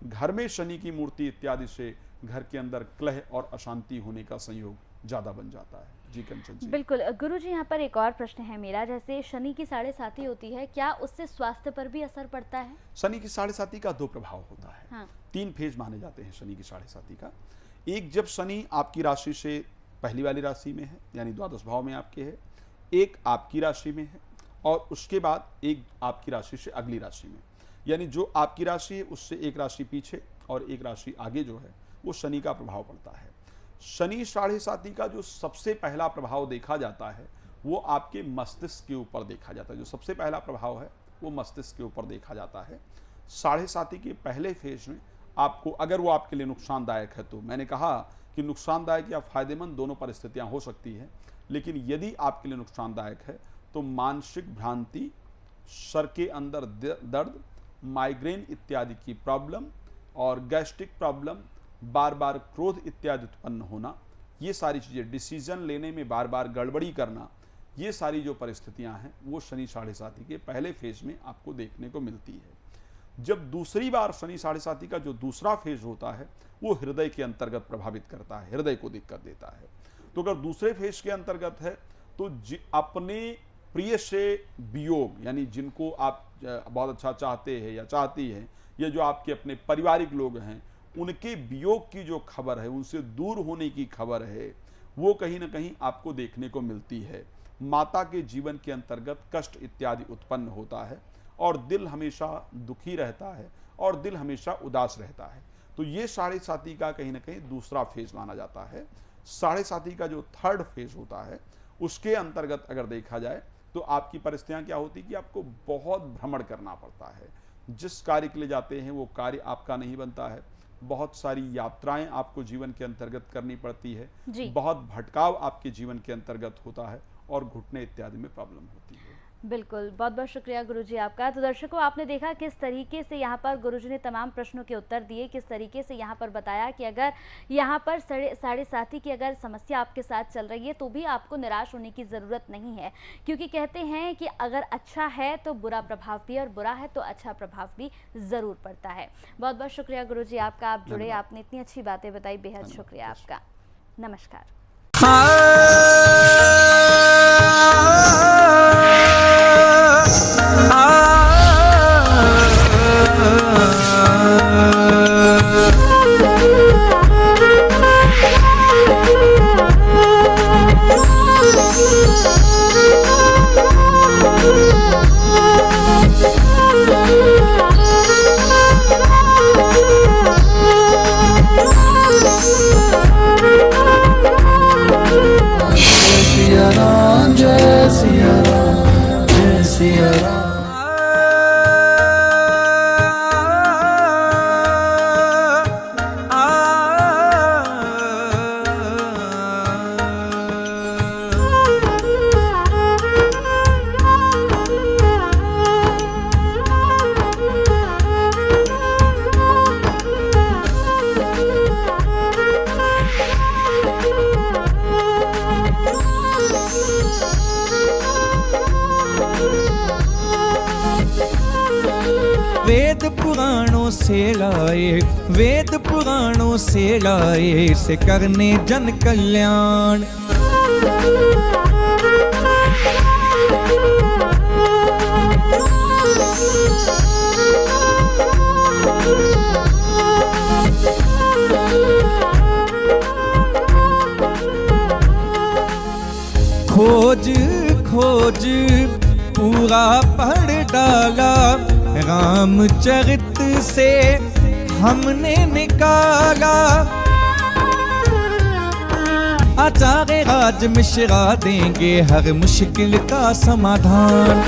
घर में शनि की मूर्ति इत्यादि से घर के अंदर कलह और अशांति होने का संयोग ज़्यादा बन जाता है। जी कंचन जी। बिल्कुल गुरुजी, यहाँ पर एक और प्रश्न है मेरा, जैसे शनि की 7.5 होती है, क्या उससे स्वास्थ्य पर भी असर पड़ता है? शनि की 7.5 का 2 प्रभाव होता है। हाँ। 3 फेज माने जाते हैं शनि की 7.5 का। एक, जब शनि आपकी राशि से पहली वाली राशि में है, यानी द्वादश भाव में आपके है, एक आपकी राशि में है, और उसके बाद एक आपकी राशि से अगली राशि में, यानी जो आपकी राशि है उससे एक राशि पीछे और एक राशि आगे जो है वो शनि का प्रभाव पड़ता है। शनि 7.5 का जो सबसे पहला प्रभाव देखा जाता है वो आपके मस्तिष्क के ऊपर देखा जाता है। जो सबसे पहला प्रभाव है वो मस्तिष्क के ऊपर देखा जाता है। 7.5 के पहले फेज में आपको, अगर वो आपके लिए नुकसानदायक है तो। मैंने कहा कि नुकसानदायक या फायदेमंद दोनों परिस्थितियां हो सकती हैं, लेकिन यदि आपके लिए नुकसानदायक है तो मानसिक भ्रांति, सर के अंदर दर्द, माइग्रेन इत्यादि की प्रॉब्लम और गैस्ट्रिक प्रॉब्लम, बार बार क्रोध इत्यादि उत्पन्न होना, ये सारी चीज़ें, डिसीजन लेने में बार बार गड़बड़ी करना, ये सारी जो परिस्थितियां हैं वो शनि 7.5 के पहले फेज में आपको देखने को मिलती है। जब दूसरी बार शनि 7.5 का जो दूसरा फेज होता है वो हृदय के अंतर्गत प्रभावित करता है, हृदय को दिक्कत देता है। तो अगर दूसरे फेज के अंतर्गत है तो अपने प्रिय से वियोग, यानी जिनको आप बहुत अच्छा चाहते हैं या चाहती हैं, या जो आपके अपने पारिवारिक लोग हैं, उनके वियोग की जो खबर है, उनसे दूर होने की खबर है, वो कहीं ना कहीं आपको देखने को मिलती है। माता के जीवन के अंतर्गत कष्ट इत्यादि उत्पन्न होता है और दिल हमेशा दुखी रहता है और दिल हमेशा उदास रहता है। तो ये 7.5 का कहीं ना कहीं दूसरा फेज माना जाता है। 7.5 का जो थर्ड फेज होता है उसके अंतर्गत अगर देखा जाए तो आपकी परिस्थितियां क्या होती कि आपको बहुत भ्रमण करना पड़ता है। जिस कार्य के लिए जाते हैं वो कार्य आपका नहीं बनता है। बहुत सारी यात्राएं आपको जीवन के अंतर्गत करनी पड़ती है, बहुत भटकाव आपके जीवन के अंतर्गत होता है और घुटने इत्यादि में प्रॉब्लम होती है। बिल्कुल, बहुत बहुत शुक्रिया गुरुजी आपका। तो दर्शकों, आपने देखा किस तरीके से यहाँ पर गुरुजी ने तमाम प्रश्नों के उत्तर दिए, किस तरीके से यहाँ पर बताया कि अगर यहाँ पर 7.5 की अगर समस्या आपके साथ चल रही है तो भी आपको निराश होने की ज़रूरत नहीं है, क्योंकि कहते हैं कि अगर अच्छा है तो बुरा प्रभाव भी, और बुरा है तो अच्छा प्रभाव भी ज़रूर पड़ता है। बहुत बहुत शुक्रिया गुरुजी आपका, आप जुड़े, आपने इतनी अच्छी बातें बताई, बेहद शुक्रिया आपका। नमस्कार। वेद पुराणों से लाए से करने जन कल्याण। खोज खोज पूरा पढ़ डाला, रामचरित से हमने निकाला। आचार्य राज मिश्रा देंगे हर मुश्किल का समाधान।